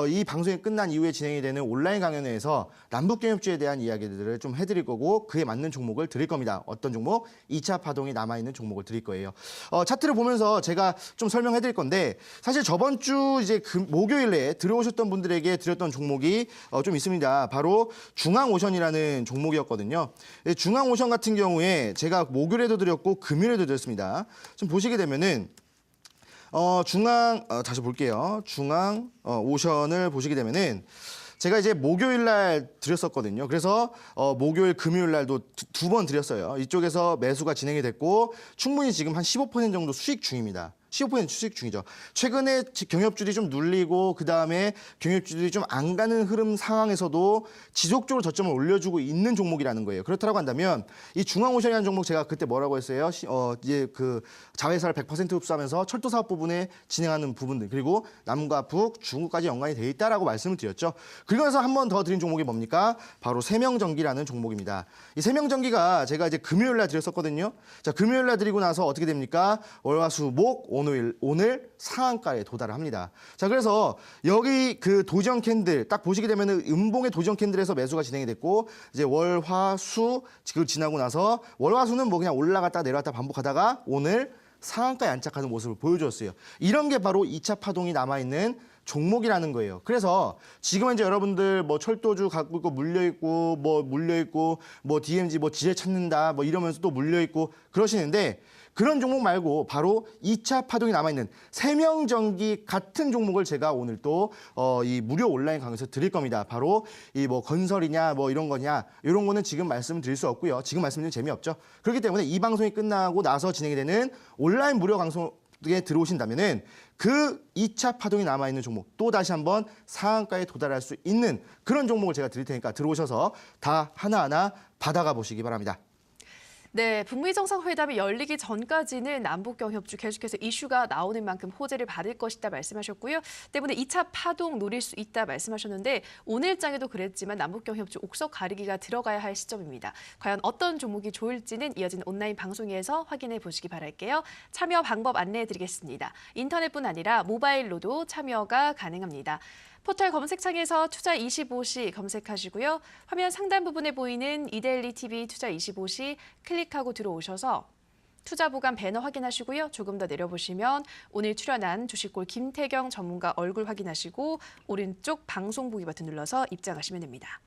이 방송이 끝난 이후에 진행이 되는 온라인 강연회에서 남북경협주에 대한 이야기들을 좀 해드릴 거고 그에 맞는 종목을 드릴 겁니다. 어떤 종목? 2차 파동이 남아있는 종목을 드릴 거예요. 차트를 보면서 제가 좀 설명해 드릴 건데 사실 저번 주 이제 목요일에 들어오셨던 분들에게 드렸던 종목이 좀 있습니다. 바로 중앙오션이라는 종목이었거든요. 중앙오션 같은 경우에 제가 목요일에도 드렸고 금요일에도 드렸습니다. 좀 보시게 되면은 다시 볼게요. 오션을 보시게 되면은 제가 이제 목요일 날 드렸었거든요. 그래서 목요일, 금요일 날도 두 번 드렸어요. 이쪽에서 매수가 진행이 됐고 충분히 지금 한 15% 정도 수익 중입니다. 15% 수익 중이죠. 최근에 경협주들이 좀 눌리고 그다음에 경협주들이 좀 안 가는 흐름 상황에서도 지속적으로 저점을 올려주고 있는 종목이라는 거예요. 그렇다고 한다면 이 중앙오션이라는 종목 제가 그때 뭐라고 했어요? 이제 자회사를 100% 흡수하면서 철도 사업 부분에 진행하는 부분들 그리고 남과 북, 중국까지 연관이 돼 있다라고 말씀을 드렸죠. 그리고 나서 한 번 더 드린 종목이 뭡니까? 바로 세명전기라는 종목입니다. 이 세명전기가 제가 이제 금요일 날 드렸었거든요. 자, 금요일 날 드리고 나서 어떻게 됩니까? 월, 화, 수, 목 오늘 상한가에 도달을 합니다. 자, 그래서 여기 도지형 캔들 딱 보시게 되면은 음봉의 도지형 캔들에서 매수가 진행이 됐고 이제 월, 화, 수 지금 지나고 나서 월, 화, 수는 뭐 그냥 올라갔다 내려갔다 반복하다가 오늘 상한가에 안착하는 모습을 보여주었어요. 이런 게 바로 2차 파동이 남아있는 종목이라는 거예요. 그래서 지금 이제 여러분들 뭐 철도주 갖고 있고 물려있고 뭐 DMZ 뭐 지뢰 찾는다 뭐 이러면서 또 물려있고 그러시는데 그런 종목 말고 바로 2차 파동이 남아있는 세명전기 같은 종목을 제가 오늘 또 이 무료 온라인 강의에서 드릴 겁니다. 바로 이 뭐 건설이냐 뭐 이런 거냐 이런 거는 지금 말씀을 드릴 수 없고요. 지금 말씀드리면 재미없죠. 그렇기 때문에 이 방송이 끝나고 나서 진행이 되는 온라인 무료 방송에 들어오신다면은 그 2차 파동이 남아있는 종목 또 다시 한번 상한가에 도달할 수 있는 그런 종목을 제가 드릴 테니까 들어오셔서 다 하나하나 받아가 보시기 바랍니다. 네, 북미 정상회담이 열리기 전까지는 남북경협주 계속해서 이슈가 나오는 만큼 호재를 받을 것이다 말씀하셨고요. 때문에 2차 파동 노릴 수 있다 말씀하셨는데 오늘장에도 그랬지만 남북경협주 옥석 가리기가 들어가야 할 시점입니다. 과연 어떤 종목이 좋을지는 이어진 온라인 방송에서 확인해 보시기 바랄게요. 참여 방법 안내해 드리겠습니다. 인터넷뿐 아니라 모바일로도 참여가 가능합니다. 포털 검색창에서 투자25시 검색하시고요. 화면 상단 부분에 보이는 이데일리 TV 투자25시 클릭하고 들어오셔서 투자 보관 배너 확인하시고요. 조금 더 내려보시면 오늘 출연한 주식골 김태경 전문가 얼굴 확인하시고 오른쪽 방송 보기 버튼 눌러서 입장하시면 됩니다.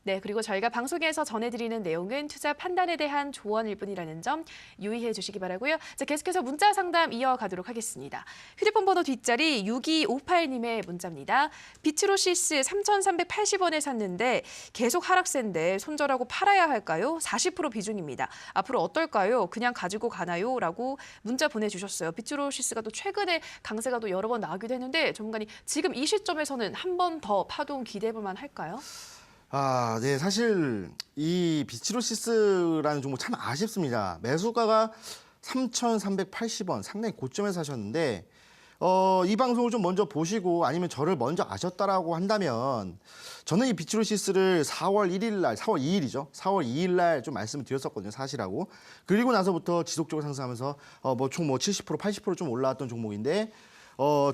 네, 그리고 저희가 방송에서 전해드리는 내용은 투자 판단에 대한 조언일 뿐이라는 점 유의해 주시기 바라고요. 자, 계속해서 문자 상담 이어가도록 하겠습니다. 휴대폰 번호 뒷자리 6258님의 문자입니다. 비트로시스 3,380원에 샀는데 계속 하락세인데 손절하고 팔아야 할까요? 40% 비중입니다. 앞으로 어떨까요? 그냥 가지고 가나요? 라고 문자 보내주셨어요. 비트로시스가 또 최근에 강세가 또 여러 번 나오기도 했는데 전문가님 지금 이 시점에서는 한 번 더 파동 기대해볼 만할까요? 네, 사실 이 비트로시스라는 종목 참 아쉽습니다. 매수가가 3,380원, 상당히 고점에서 사셨는데 이 방송을 좀 먼저 보시고 아니면 저를 먼저 아셨다라고 한다면 저는 이 비트로시스를 4월 2일이죠. 4월 2일 날 좀 말씀을 드렸었거든요. 사시라고. 그리고 나서부터 지속적으로 상승하면서 총 70%, 80% 좀 올라왔던 종목인데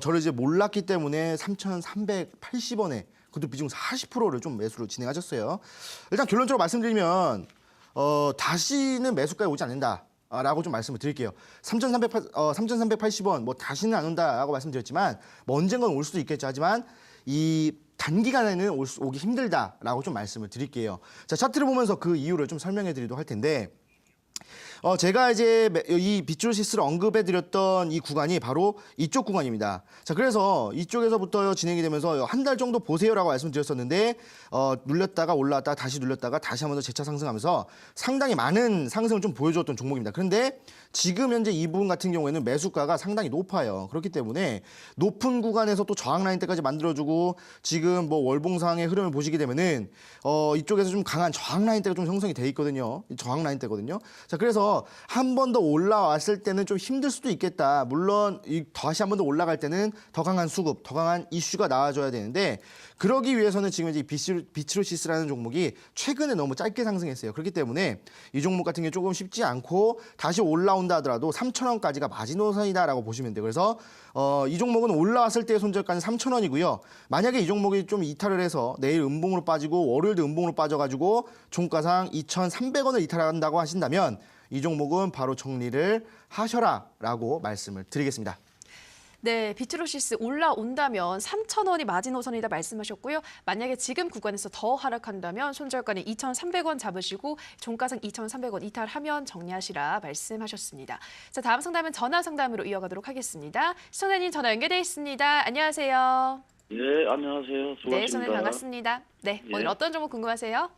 저를 이제 몰랐기 때문에 3,380원에 그것도 비중 40%를 좀 매수로 진행하셨어요. 일단 결론적으로 말씀드리면 다시는 매수가에 오지 않는다. 라고 좀 말씀을 드릴게요. 3,380원 뭐 다시는 안 온다라고 말씀드렸지만 뭐 언젠간 올 수도 있겠죠. 하지만 이 단기간에는 오기 힘들다라고 좀 말씀을 드릴게요. 자, 차트를 보면서 그 이유를 좀 설명해 드리도록 할 텐데 제가 이제 이 비트로시스를 언급해드렸던 이 구간이 바로 이쪽 구간입니다. 자, 그래서 이쪽에서부터 진행이 되면서 한 달 정도 보세요라고 말씀드렸었는데 눌렸다가 올라왔다가 다시 눌렸다가 다시 한 번 더 재차 상승하면서 상당히 많은 상승을 좀 보여줬던 종목입니다. 그런데 지금 현재 이 부분 같은 경우에는 매수가가 상당히 높아요. 그렇기 때문에 높은 구간에서 또 저항 라인 때까지 만들어주고 지금 뭐 월봉상의 흐름을 보시게 되면은 이쪽에서 좀 강한 저항 라인 때가 좀 형성이 돼 있거든요. 저항 라인 때거든요. 자, 그래서 한 번 더 올라왔을 때는 좀 힘들 수도 있겠다. 물론 다시 한 번 더 올라갈 때는 더 강한 수급, 더 강한 이슈가 나와줘야 되는데 그러기 위해서는 지금 이제 비트로시스라는 종목이 최근에 너무 짧게 상승했어요. 그렇기 때문에 이 종목 같은 게 조금 쉽지 않고 다시 올라온다 하더라도 3,000원까지가 마지노선이다라고 보시면 돼요. 그래서 이 종목은 올라왔을 때의 손절가는 3,000원이고요. 만약에 이 종목이 좀 이탈을 해서 내일 음봉으로 빠지고 월요일도 음봉으로 빠져가지고 종가상 2,300원을 이탈한다고 하신다면 이 종목은 바로 정리를 하셔라라고 말씀을 드리겠습니다. 네, 비트로시스 올라온다면 3,000원이 마지노선이다 말씀하셨고요. 만약에 지금 구간에서 더 하락한다면 손절가는 2,300원 잡으시고 종가상 2,300원 이탈하면 정리하시라 말씀하셨습니다. 자, 다음 상담은 전화 상담으로 이어가도록 하겠습니다. 시청자님 전화 연결돼 있습니다. 안녕하세요. 예, 안녕하세요. 수고하십니다. 네, 시청자님 반갑습니다. 네, 예. 오늘 어떤 종목 궁금하세요?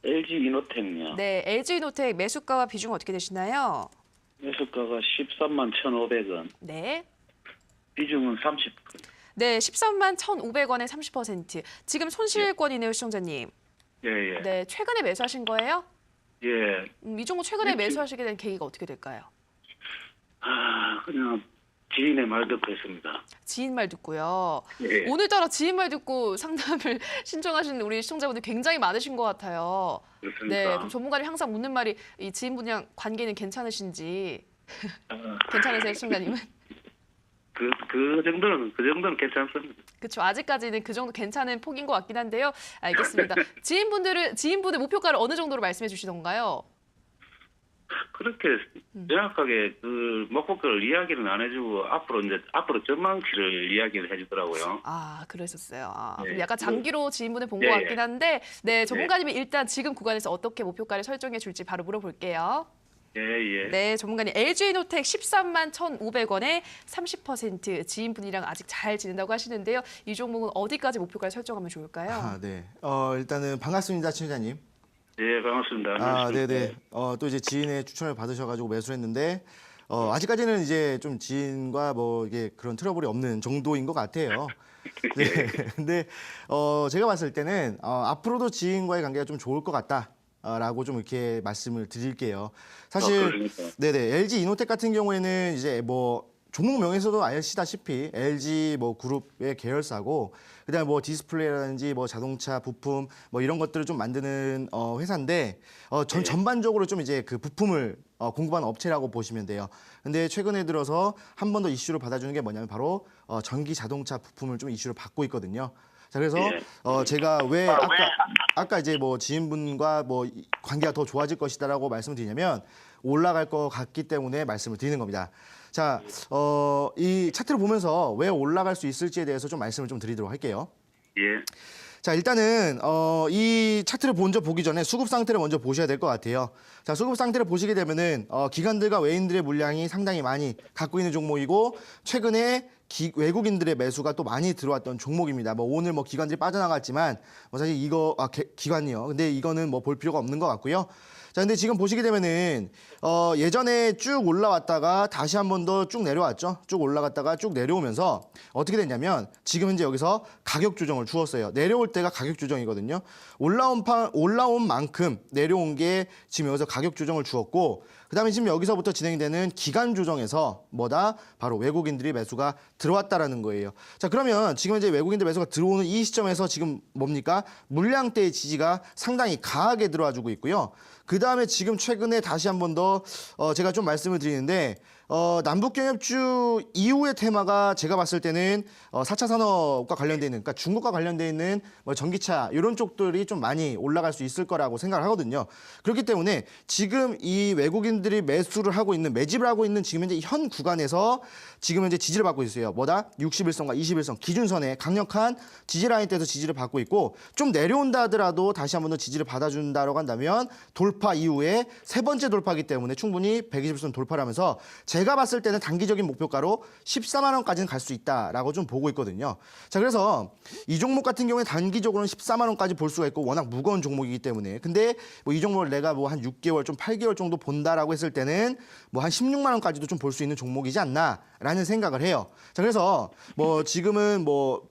LG 이노텍요. 네, LG이노텍 매수가와 비중은 어떻게 되시나요? 매수가가 13만 1,500원. 네. 비중은 30%. 네, 13만 1,500원에 30%. 지금 손실권이네요, 시청자님. 예, 예. 네, 최근에 매수하신 거예요? 예. 이 종목 최근에 네, 매수하시게 된 계기가 어떻게 될까요? 그냥 지인의 말 듣고 했습니다. 지인 말 듣고요. 예. 오늘따라 지인 말 듣고 상담을 신청하시는 우리 시청자분들 굉장히 많으신 것 같아요. 그렇습니까? 네, 그럼 전문가님 항상 묻는 말이 이 지인분이랑 관계는 괜찮으신지. 아, 괜찮으세요, 시청자님은? 그 정도는 괜찮습니다. 그렇죠. 아직까지는 그 정도 괜찮은 폭인 것 같긴 한데요. 알겠습니다. 지인분의 목표가를 어느 정도로 말씀해 주시던가요? 그렇게 정확하게 그 목표가를 이야기는 안 해주고 앞으로 전망치를 이야기를 해주더라고요. 아, 그러셨어요. 네. 그럼 약간 장기로 지인분을 본 것 예, 같긴 한데, 네, 전문가님이 일단 지금 구간에서 어떻게 목표가를 설정해 줄지 바로 물어볼게요. 예, 예. 네, 전문가님 LG이노텍 13만 1,500원에 30% 지인분이랑 아직 잘 지낸다고 하시는데요. 이 종목은 어디까지 목표가를 설정하면 좋을까요? 네. 일단은 반갑습니다, 친구자님. 예, 반갑습니다. 네네. 또 이제 지인의 추천을 받으셔가지고 매수를 했는데, 아직까지는 이제 좀 지인과 뭐 이게 그런 트러블이 없는 정도인 것 같아요. 네. 근데, 제가 봤을 때는, 앞으로도 지인과의 관계가 좀 좋을 것 같다. 라고 좀 이렇게 말씀을 드릴게요. 사실, 그러니까. 네네. LG 이노텍 같은 경우에는 이제 뭐, 종목 명에서도 아시다시피 LG 뭐 그룹의 계열사고 그다음에 뭐 디스플레이라든지 뭐 자동차 부품 뭐 이런 것들을 좀 만드는 회사인데 전반적으로 좀 이제 그 부품을 공급하는 업체라고 보시면 돼요. 근데 최근에 들어서 한 번 더 이슈를 받아주는 게 뭐냐면 바로 전기 자동차 부품을 좀 이슈를 받고 있거든요. 자, 그래서 제가 왜 아까 이제 뭐 지인분과 뭐 관계가 더 좋아질 것이다라고 말씀을 드리냐면 올라갈 것 같기 때문에 말씀을 드리는 겁니다. 자, 이 차트를 보면서 왜 올라갈 수 있을지에 대해서 좀 말씀을 좀 드리도록 할게요. 예. 자, 일단은 이 차트를 먼저 보기 전에 수급 상태를 먼저 보셔야 될 것 같아요. 자, 수급 상태를 보시게 되면은 기관들과 외인들의 물량이 상당히 많이 갖고 있는 종목이고 최근에 외국인들의 매수가 또 많이 들어왔던 종목입니다. 뭐 오늘 뭐 기관들이 빠져나갔지만 뭐 사실 이거 기관이요. 근데 이거는 뭐 볼 필요가 없는 것 같고요. 자, 근데 지금 보시게 되면은 예전에 쭉 올라왔다가 다시 한 번 더 쭉 내려왔죠. 쭉 올라갔다가 쭉 내려오면서 어떻게 됐냐면 지금 현재 여기서 가격 조정을 주었어요. 내려올 때가 가격 조정이거든요. 올라온 만큼 내려온 게 지금 여기서 가격 조정을 주었고 그다음에 지금 여기서부터 진행이 되는 기간 조정에서 뭐다? 바로 외국인들이 매수가 들어왔다라는 거예요. 자, 그러면 지금 이제 외국인들 매수가 들어오는 이 시점에서 지금 뭡니까? 물량대의 지지가 상당히 강하게 들어와 주고 있고요. 그다음에 지금 최근에 다시 한 번 더 제가 좀 말씀을 드리는데 남북경협주 이후의 테마가 제가 봤을 때는 4차 산업과 관련돼 있는, 그러니까 중국과 관련돼 있는 뭐 전기차 이런 쪽들이 좀 많이 올라갈 수 있을 거라고 생각을 하거든요. 그렇기 때문에 지금 이 외국인들이 매수를 하고 있는, 매집을 하고 있는 지금 현재 현 구간에서 지금 현재 지지를 받고 있어요. 뭐다? 61선과 21선 기준선에 강력한 지지 라인대에서 지지를 받고 있고, 좀 내려온다 하더라도 다시 한 번 더 지지를 받아준다라고 한다면 돌파 이후에 세 번째 돌파이기 때문에 충분히 120선 돌파를 하면서 제가 봤을 때는 단기적인 목표가로 14만 원까지는 갈 수 있다라고 좀 보고 있거든요. 자, 그래서 이 종목 같은 경우에 단기적으로는 14만 원까지 볼 수가 있고 워낙 무거운 종목이기 때문에, 근데 뭐 이 종목을 내가 뭐 한 6개월, 좀 8개월 정도 본다라고 했을 때는 뭐 한 16만 원까지도 좀 볼 수 있는 종목이지 않나라는 생각을 해요. 자, 그래서 뭐 지금은 뭐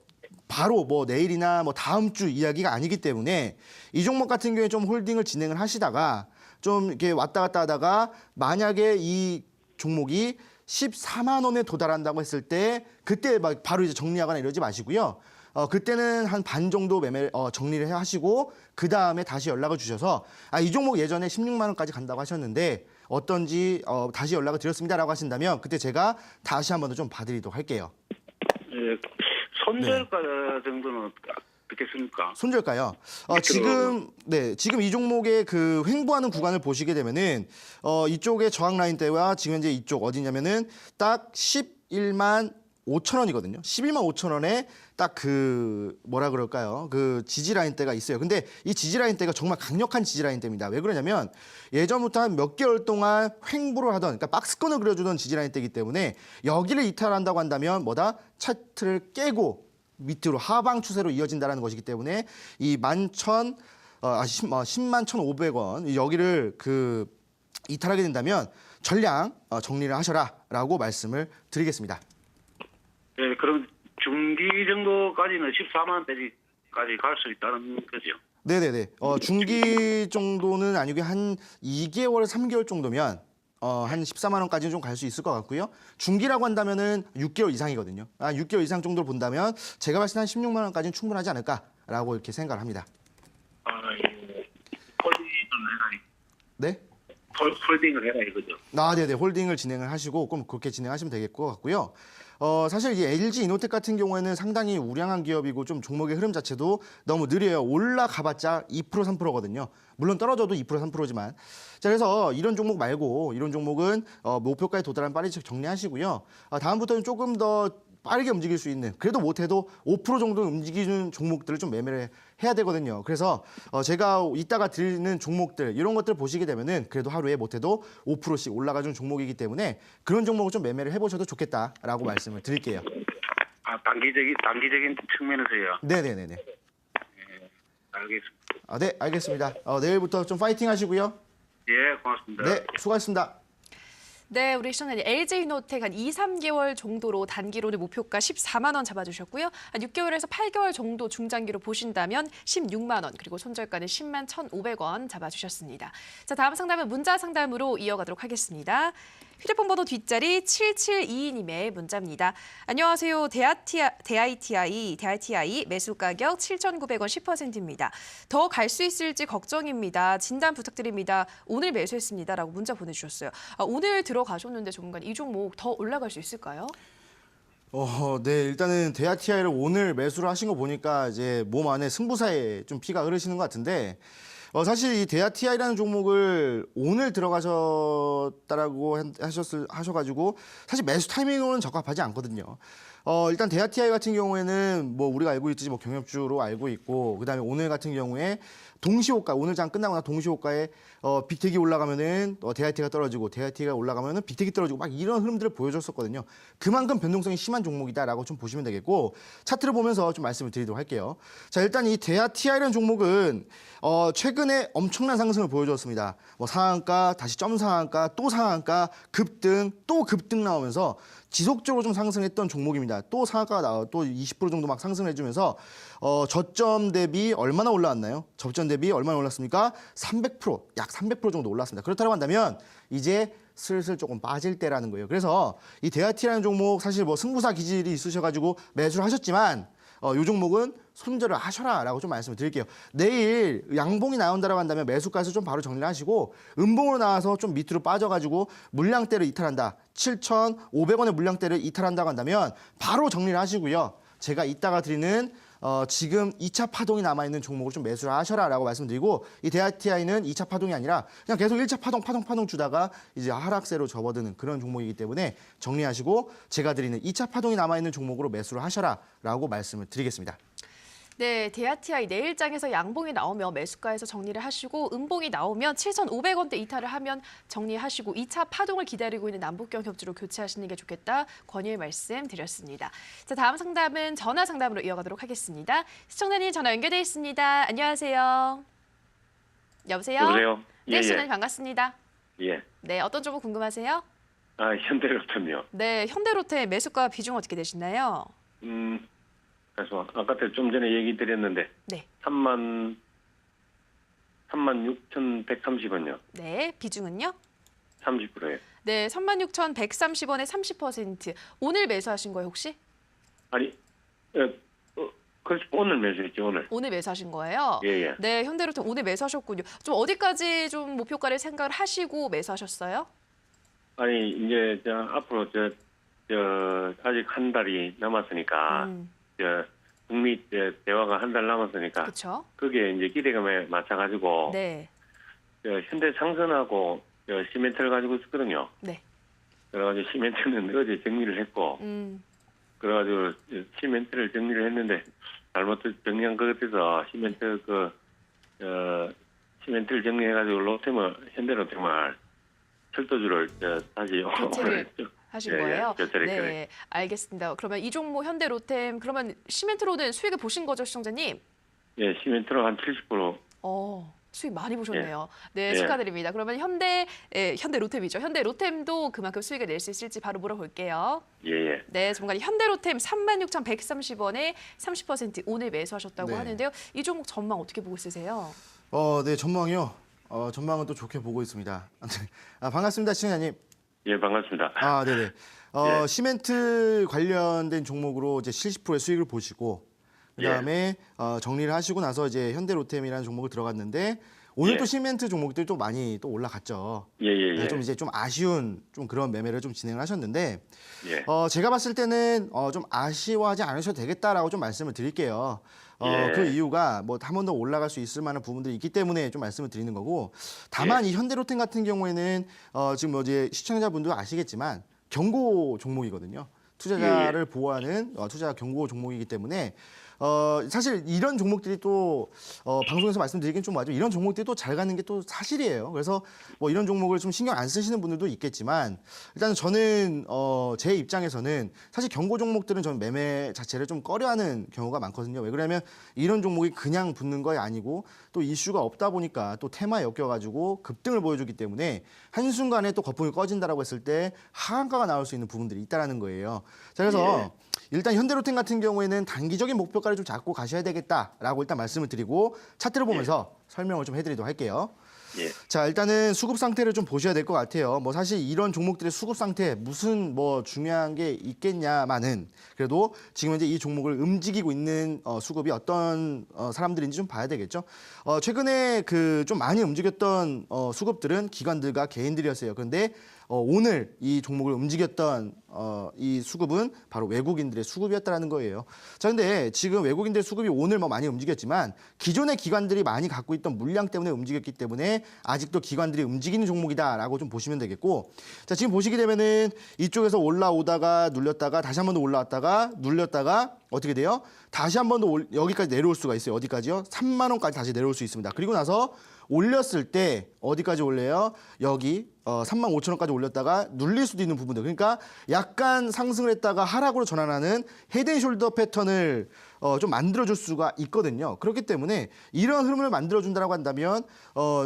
바로 뭐 내일이나 뭐 다음 주 이야기가 아니기 때문에 이 종목 같은 경우에 좀 홀딩을 진행을 하시다가 좀 이렇게 왔다 갔다 하다가 만약에 이 종목이 14만 원에 도달한다고 했을 때 그때 막 바로 이제 정리하거나 이러지 마시고요. 그때는 한 반 정도 매매 정리를 하시고 그 다음에 다시 연락을 주셔서 이 종목 예전에 16만 원까지 간다고 하셨는데 어떤지 다시 연락을 드렸습니다라고 하신다면 그때 제가 다시 한 번 더 좀 봐드리도록 할게요. 예, 손절가 정도는 어떻겠습니까? 손절가요. 지금 이 종목의 그 횡보하는 구간을 보시게 되면은 이쪽의 저항 라인대와 지금 현재 이쪽 어디냐면은 딱 11만 5천 원이거든요. 11만 5천 원에 딱 그 뭐라 그럴까요? 그 지지 라인대가 있어요. 근데 이 지지 라인대가 정말 강력한 지지 라인대입니다. 왜 그러냐면 예전부터 한 몇 개월 동안 횡보를 하던, 그러니까 박스권을 그려주던 지지 라인대이기 때문에 여기를 이탈한다고 한다면 뭐다? 차트를 깨고 밑으로 하방 추세로 이어진다는 것이기 때문에 이 10만 1,500원 여기를 그 이탈하게 된다면 전량 정리를 하셔라라고 말씀을 드리겠습니다. 예, 그럼 중기 정도까지는 14만 원대까지 갈 수 있다는 거죠. 네네네. 중기 정도는 아니고 한 2개월, 3개월 정도면 한 14만 원까지는 좀 갈 수 있을 것 같고요. 중기라고 한다면은 6개월 이상이거든요. 6개월 이상 정도를 본다면 제가 봤을 때 한 16만 원까지는 충분하지 않을까라고 이렇게 생각을 합니다. 홀딩을 해라. 네? 홀딩을 해라 이거죠. 네네. 홀딩을 진행을 하시고 그럼 그렇게 진행하시면 될 것 같고요. 사실 이 LG 이노텍 같은 경우에는 상당히 우량한 기업이고 좀 종목의 흐름 자체도 너무 느려요. 올라가봤자 2% 3%거든요. 물론 떨어져도 2% 3%지만. 자, 그래서 이런 종목 말고 이런 종목은 목표가에 도달한 빨리 정리하시고요. 다음부터는 조금 더 빠르게 움직일 수 있는, 그래도 못해도 5% 정도 움직이는 종목들을 좀 매매를 해야 되거든요. 그래서 제가 이따가 드리는 종목들 이런 것들 보시게 되면은 그래도 하루에 못해도 5%씩 올라가주는 종목이기 때문에 그런 종목을 좀 매매를 해보셔도 좋겠다라고 말씀을 드릴게요. 단기적인 측면에서요. 네네네네. 알겠습니다. 네, 알겠습니다. 내일부터 좀 파이팅 하시고요. 예, 고맙습니다. 네, 수고하셨습니다. 네, 우리 시청자님 LG이노텍 한 2, 3개월 정도로 단기로는 목표가 14만 원 잡아주셨고요. 한 6개월에서 8개월 정도 중장기로 보신다면 16만 원, 그리고 손절가는 10만 1,500원 잡아주셨습니다. 자, 다음 상담은 문자 상담으로 이어가도록 하겠습니다. 휴대폰 번호 뒷자리 7722님의 문자입니다. 안녕하세요. 대ITI 매수 가격 7,900원 10%입니다. 더 갈 수 있을지 걱정입니다. 진단 부탁드립니다. 오늘 매수했습니다라고 문자 보내주셨어요. 오늘 들어가셨는데 조만간 이 종목 더 올라갈 수 있을까요? 네, 일단은 대아티아이를 오늘 매수를 하신 거 보니까 이제 몸 안에 승부사에 좀 피가 흐르시는 것 같은데, 사실 이 대아티아이라는 종목을 오늘 들어가셨다라고 하셔가지고 사실 매수 타이밍으로는 적합하지 않거든요. 일단 대아티아이 같은 경우에는 뭐 우리가 알고 있듯이 뭐 경협주로 알고 있고, 그다음에 오늘 같은 경우에 동시호가, 오늘 장 끝나고 나 동시호가에 빅텍이 올라가면은 대아티가 떨어지고, 대아티가 올라가면은 빅텍이 떨어지고 막 이런 흐름들을 보여줬었거든요. 그만큼 변동성이 심한 종목이다라고 좀 보시면 되겠고, 차트를 보면서 좀 말씀을 드리도록 할게요. 자, 일단 이 대아티아이라는 종목은 최근에 엄청난 상승을 보여줬습니다. 뭐 상한가, 다시 점 상한가, 또 상한가, 급등, 또 급등 나오면서 지속적으로 좀 상승했던 종목입니다. 또 상한가가 나와 또 20% 정도 막 상승해주면서 저점 대비 얼마나 올라왔나요? 저점 대비 얼마나 올랐습니까? 300%, 약 300% 정도 올랐습니다. 그렇다고 한다면 이제 슬슬 조금 빠질 때라는 거예요. 그래서 이 대아티라는 종목 사실 뭐 승부사 기질이 있으셔가지고 매수를 하셨지만 이 종목은 손절을 하셔라라고 좀 말씀을 드릴게요. 내일 양봉이 나온다라고 한다면 매수가에서 좀 바로 정리를 하시고 음봉으로 나와서 좀 밑으로 빠져가지고 물량대를 이탈한다. 7,500원의 물량대를 이탈한다고 한다면 바로 정리를 하시고요. 제가 이따가 드리는 지금 2차 파동이 남아있는 종목을 좀 매수를 하셔라라고 말씀드리고 이 대아티아이는 2차 파동이 아니라 그냥 계속 1차 파동 주다가 이제 하락세로 접어드는 그런 종목이기 때문에 정리하시고 제가 드리는 2차 파동이 남아있는 종목으로 매수를 하셔라라고 말씀을 드리겠습니다. 네, 대아티아이 내일장에서 양봉이 나오면 매수가에서 정리를 하시고 음봉이 나오면 7,500원대 이탈을 하면 정리하시고 2차 파동을 기다리고 있는 남북경 협주로 교체하시는 게 좋겠다 권유의 말씀 드렸습니다. 자, 다음 상담은 전화 상담으로 이어가도록 하겠습니다. 시청자님 전화 연결돼 있습니다. 안녕하세요. 여보세요? 여보세요? 네, 예, 시청자님 예. 반갑습니다. 예. 네, 어떤 종목 궁금하세요? 아, 현대로템이요. 네, 현대로템 매수가 비중 어떻게 되시나요? 그래서 아까 좀 전에 얘기 드렸는데 네. 36,130원요. 네, 비중은요? 30%예요. 네, 36,130원에 30%. 오늘 매수하신 거예요, 혹시? 아니, 그래서 오늘 매수했죠, 오늘. 오늘 매수하신 거예요? 예, 예. 네, 현대로템 오늘 매수하셨군요. 좀 어디까지 좀 목표가를 생각을 하시고 매수하셨어요? 아니, 이제 앞으로 아직 한 달이 남았으니까 북미 대화가 한 달 남았으니까 그렇죠. 그게 이제 기대감에 맞춰가지고 네, 현대 상선하고 시멘트를 가지고 있었거든요. 네. 그래가지고 시멘트는 어제 정리를 했고 그래가지고 시멘트를 정리를 했는데 잘못 정리한 것 같아서 시멘트를 정리해가지고 현대로템을 철도주를 다시 교체를 하신 거예요? 교체를 네, 했거든요. 알겠습니다. 그러면 이 종목 현대로템 그러면 시멘트로는 수익을 보신 거죠, 시청자님? 예, 시멘트로 한 70%. 수익 많이 보셨네요. 네, 예. 축하드립니다. 그러면 현대로템이죠. 현대로템도 그만큼 수익을 낼 수 있을지 바로 물어볼게요. 예. 네, 전문가님 현대로템 36,130원에 30% 오늘 매수하셨다고 네. 하는데요. 이 종목 전망 어떻게 보고 있으세요? 네, 전망이요. 전망은 또 좋게 보고 있습니다. 반갑습니다, 시청자님. 예, 반갑습니다. 네네. 예. 시멘트 관련된 종목으로 이제 70%의 수익을 보시고 그다음에 정리를 하시고 나서 이제 현대로템이라는 종목을 들어갔는데 오늘 예. 또 시멘트 종목들이 또 많이 또 올라갔죠. 예. 네, 좀 이제 좀 아쉬운 좀 그런 매매를 좀 진행을 하셨는데 예. 제가 봤을 때는 좀 아쉬워하지 않으셔도 되겠다라고 좀 말씀을 드릴게요. 예. 그 이유가 뭐 한 번 더 올라갈 수 있을 만한 부분들이 있기 때문에 좀 말씀을 드리는 거고 다만 이 현대로템 같은 경우에는 지금 이제 시청자분도 아시겠지만 경고 종목이거든요. 투자자를 보호하는 투자 경고 종목이기 때문에 사실 이런 종목들이 또 방송에서 말씀드리긴 좀 맞죠. 이런 종목들이 또 잘 가는 게 또 사실이에요. 그래서 뭐 이런 종목을 좀 신경 안 쓰시는 분들도 있겠지만 일단 저는 제 입장에서는 사실 경고 종목들은 저는 매매 자체를 좀 꺼려하는 경우가 많거든요. 왜 그러냐면 이런 종목이 그냥 붙는 거이 아니고 또 이슈가 없다 보니까 또 테마에 엮여가지고 급등을 보여주기 때문에 한순간에 또 거품이 꺼진다라고 했을 때 하한가가 나올 수 있는 부분들이 있다라는 거예요. 자, 그래서 일단 현대로템 같은 경우에는 단기적인 목표가를 좀 잡고 가셔야 되겠다라고 일단 말씀을 드리고 차트를 보면서 설명을 좀 해드리도록 할게요. 예. 자, 일단은 수급 상태를 좀 보셔야 될 것 같아요. 뭐 사실 이런 종목들의 수급 상태 무슨 뭐 중요한 게 있겠냐마는 그래도 지금 현재 이 종목을 움직이고 있는 수급이 어떤 사람들인지 좀 봐야 되겠죠. 최근에 그 좀 많이 움직였던 수급들은 기관들과 개인들이었어요. 그런데 오늘 이 종목을 움직였던 이 수급은 바로 외국인들의 수급이었다는 거예요. 자, 근데 지금 외국인들의 수급이 오늘 뭐 많이 움직였지만 기존의 기관들이 많이 갖고 있던 물량 때문에 움직였기 때문에 아직도 기관들이 움직이는 종목이다라고 좀 보시면 되겠고, 자, 지금 보시게 되면은 이쪽에서 올라오다가 눌렸다가 다시 한 번 더 올라왔다가 눌렸다가 어떻게 돼요? 다시 한 번 더 여기까지 내려올 수가 있어요. 어디까지요? 3만 원까지 다시 내려올 수 있습니다. 그리고 나서 올렸을 때 어디까지 올려요? 여기 35,000원까지 올렸다가 눌릴 수도 있는 부분들. 그러니까 약간 상승을 했다가 하락으로 전환하는 헤드앤숄더 패턴을 좀 만들어줄 수가 있거든요. 그렇기 때문에 이런 흐름을 만들어준다고 한다면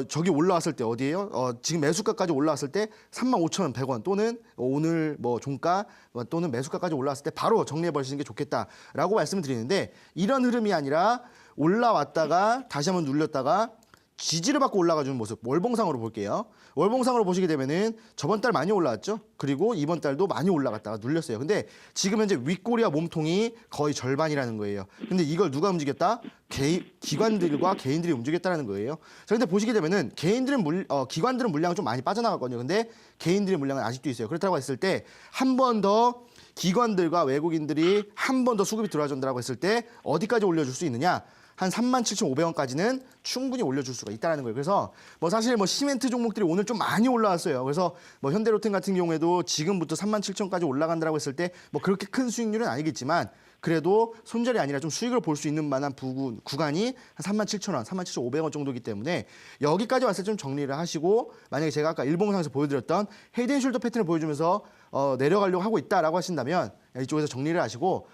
저기 올라왔을 때 어디예요? 지금 매수가까지 올라왔을 때 35,100원 또는 오늘 뭐 종가 또는 매수가까지 올라왔을 때 바로 정리해 버리시는 게 좋겠다라고 말씀을 드리는데 이런 흐름이 아니라 올라왔다가 다시 한번 눌렸다가 지지를 받고 올라가주는 모습 월봉상으로 볼게요. 월봉상으로 보시게 되면은 저번 달 많이 올라왔죠. 그리고 이번 달도 많이 올라갔다가 눌렸어요. 근데 지금 현재 윗꼬리와 몸통이 거의 절반이라는 거예요. 근데 이걸 누가 움직였다? 기관들과 개인들이 움직였다는 거예요. 자, 근데 보시게 되면은 기관들은 물량은 좀 많이 빠져나갔거든요. 근데 개인들의 물량은 아직도 있어요. 그렇다고 했을 때 한 번 더 기관들과 외국인들이 한 번 더 수급이 들어와준다고 했을 때 어디까지 올려줄 수 있느냐? 한 37,500원까지는 충분히 올려줄 수가 있다는 거예요. 그래서 뭐 사실 뭐 시멘트 종목들이 오늘 좀 많이 올라왔어요. 그래서 뭐 현대로템 같은 경우에도 지금부터 37,000까지 올라간다고 했을 때 뭐 그렇게 큰 수익률은 아니겠지만 그래도 손절이 아니라 좀 수익을 볼 수 있는 만한 구간이 한 37,000원, 37,500원 정도이기 때문에 여기까지 왔을 때 좀 정리를 하시고 만약에 제가 아까 일봉상에서 보여드렸던 헤드앤숄더 패턴을 보여주면서 내려가려고 하고 있다라고 하신다면 이쪽에서 정리를 하시고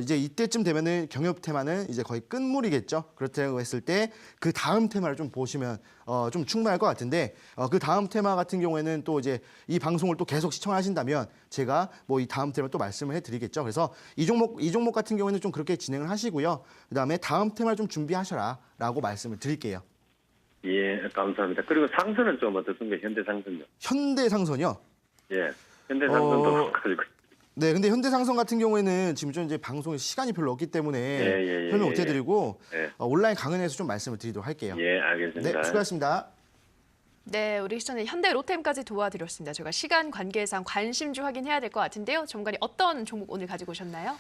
이제 이때쯤 되면은 경협 테마는 이제 거의 끝물이겠죠. 그렇다고 했을 때 그 다음 테마를 좀 보시면 좀 충분할 것 같은데 그 다음 테마 같은 경우에는 또 이제 이 방송을 또 계속 시청하신다면 제가 뭐 이 다음 테마 또 말씀을 해드리겠죠. 그래서 이 종목 같은 경우에는 좀 그렇게 진행을 하시고요. 그다음에 다음 테마를 좀 준비하셔라라고 말씀을 드릴게요. 예, 감사합니다. 그리고 상선은 좀 어떻습니까? 현대상선요. 현대상선이요. 예, 현대상선도 가지고. 네, 근데 현대상선 같은 경우에는 지금 좀 이제 방송에 시간이 별로 없기 때문에 설명 못 해드리고 온라인 강연에서 좀 말씀을 드리도록 할게요. 예, 알겠습니다. 네, 수고하셨습니다. 네, 우리 시청자 현대로템까지 도와드렸습니다. 제가 시간 관계상 관심주 확인해야 될 것 같은데요. 전문가님 어떤 종목 오늘 가지고 오셨나요?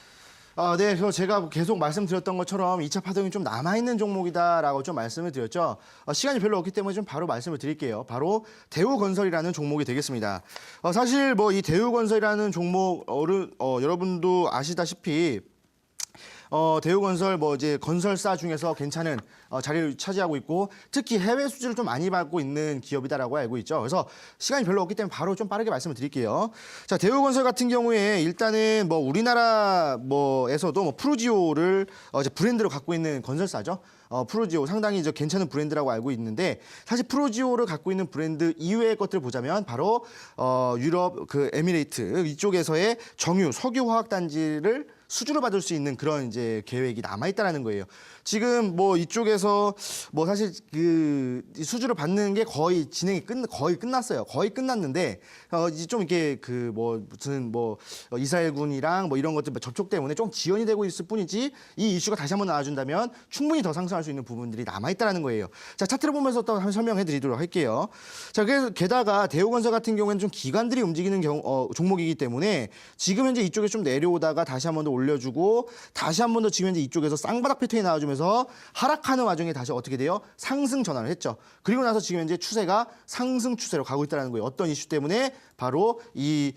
네, 그래서 제가 계속 말씀드렸던 것처럼 2차 파동이 좀 남아있는 종목이다라고 좀 말씀을 드렸죠. 시간이 별로 없기 때문에 좀 바로 말씀을 드릴게요. 바로 대우건설이라는 종목이 되겠습니다. 사실 뭐 이 대우건설이라는 종목 여러분도 아시다시피 대우건설 뭐 이제 건설사 중에서 괜찮은 자리를 차지하고 있고 특히 해외 수주를 좀 많이 받고 있는 기업이다라고 알고 있죠. 그래서 시간이 별로 없기 때문에 바로 좀 빠르게 말씀을 드릴게요. 자, 대우건설 같은 경우에 일단은 뭐 우리나라 뭐에서도 뭐 프루지오를 이제 브랜드로 갖고 있는 건설사죠. 프루지오 상당히 이제 괜찮은 브랜드라고 알고 있는데 사실 프루지오를 갖고 있는 브랜드 이외의 것들을 보자면 바로 유럽 그 에미레이트 이쪽에서의 정유 석유 화학 단지를 수주를 받을 수 있는 그런 이제 계획이 남아 있다라는 거예요. 지금 뭐 이쪽에서 뭐 사실 그 수주를 받는 게 거의 진행이 거의 끝났어요. 거의 끝났는데 이제 좀 이렇게 그 뭐 무슨 뭐 이스라엘군이랑 뭐 이런 것들 접촉 때문에 좀 지연이 되고 있을 뿐이지 이 이슈가 다시 한번 나와준다면 충분히 더 상승할 수 있는 부분들이 남아 있다라는 거예요. 자, 차트를 보면서 또 한번 설명해드리도록 할게요. 자, 그래서 게다가 대우건설 같은 경우에는 좀 기관들이 움직이는 종목이기 때문에 지금 현재 이쪽에 좀 내려오다가 다시 한번 더 올려주고 다시 한 번 더 지금 현재 이쪽에서 쌍바닥 패턴이 나와주면서 하락하는 와중에 다시 어떻게 돼요? 상승 전환을 했죠. 그리고 나서 지금 현재 추세가 상승 추세로 가고 있다는 거예요. 어떤 이슈 때문에? 바로 이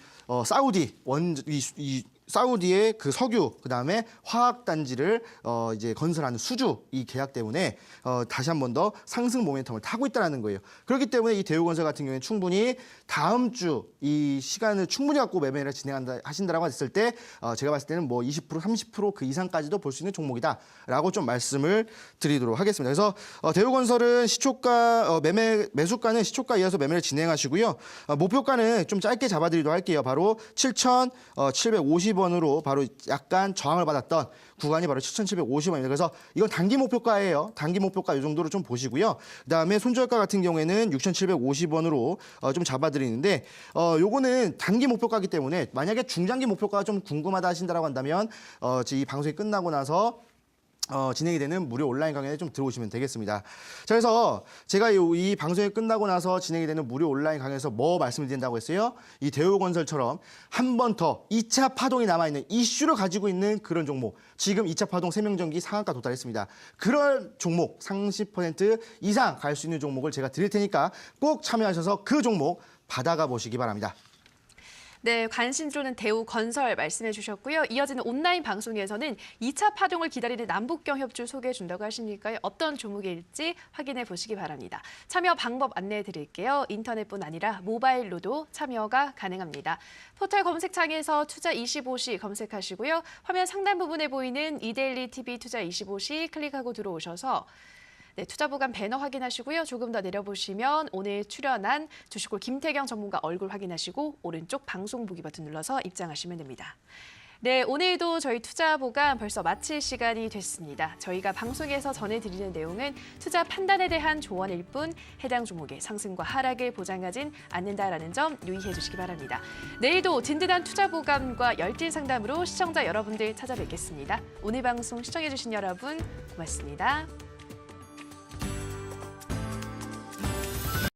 사우디의 그 석유 그다음에 화학 단지를 이제 건설하는 수주 이 계약 때문에 다시 한 번 더 상승 모멘텀을 타고 있다는 거예요. 그렇기 때문에 이 대우건설 같은 경우에는 충분히 다음 주 이 시간을 충분히 갖고 매매를 하신다라고 했을 때 제가 봤을 때는 뭐 20% 30% 그 이상까지도 볼 수 있는 종목이다라고 좀 말씀을 드리도록 하겠습니다. 그래서 대우건설은 시초가 매수가는 시초가 이어서 매매를 진행하시고요. 목표가는 좀 짧게 잡아드리도록 할게요. 바로 7,750원으로 바로 약간 저항을 받았던 구간이 바로 7,750원입니다. 그래서 이건 단기 목표가예요. 단기 목표가 이 정도로 좀 보시고요. 그다음에 손절가 같은 경우에는 6,750원으로 좀 잡아드리는데 요거는 단기 목표가이기 때문에 만약에 중장기 목표가가 좀 궁금하다 하신다라고 한다면 이 방송이 끝나고 나서 진행이 되는 무료 온라인 강연에 좀 들어오시면 되겠습니다. 자, 그래서 제가 이 방송이 끝나고 나서 진행이 되는 무료 온라인 강연에서 뭐 말씀을 드린다고 했어요? 이 대우건설처럼 한 번 더 2차 파동이 남아있는 이슈를 가지고 있는 그런 종목. 지금 2차 파동 세명전기 상한가 도달했습니다. 그런 종목 30% 이상 갈 수 있는 종목을 제가 드릴 테니까 꼭 참여하셔서 그 종목 받아가 보시기 바랍니다. 네, 관심주는 대우건설 말씀해 주셨고요. 이어지는 온라인 방송에서는 2차 파동을 기다리는 남북경협주 소개해 준다고 하시니까요. 어떤 종목일지 확인해 보시기 바랍니다. 참여 방법 안내해 드릴게요. 인터넷뿐 아니라 모바일로도 참여가 가능합니다. 포털 검색창에서 투자25시 검색하시고요. 화면 상단 부분에 보이는 이데일리 TV 투자25시 클릭하고 들어오셔서 네, 투자부간 배너 확인하시고요. 조금 더 내려보시면 오늘 출연한 주식골 김태경 전문가 얼굴 확인하시고 오른쪽 방송 보기 버튼 눌러서 입장하시면 됩니다. 네, 오늘도 저희 투자 보감 벌써 마칠 시간이 됐습니다. 저희가 방송에서 전해드리는 내용은 투자 판단에 대한 조언일 뿐 해당 종목의 상승과 하락을 보장하진 않는다라는 점 유의해 주시기 바랍니다. 내일도 든든한 투자 보감과 열띤 상담으로 시청자 여러분들 찾아뵙겠습니다. 오늘 방송 시청해 주신 여러분 고맙습니다.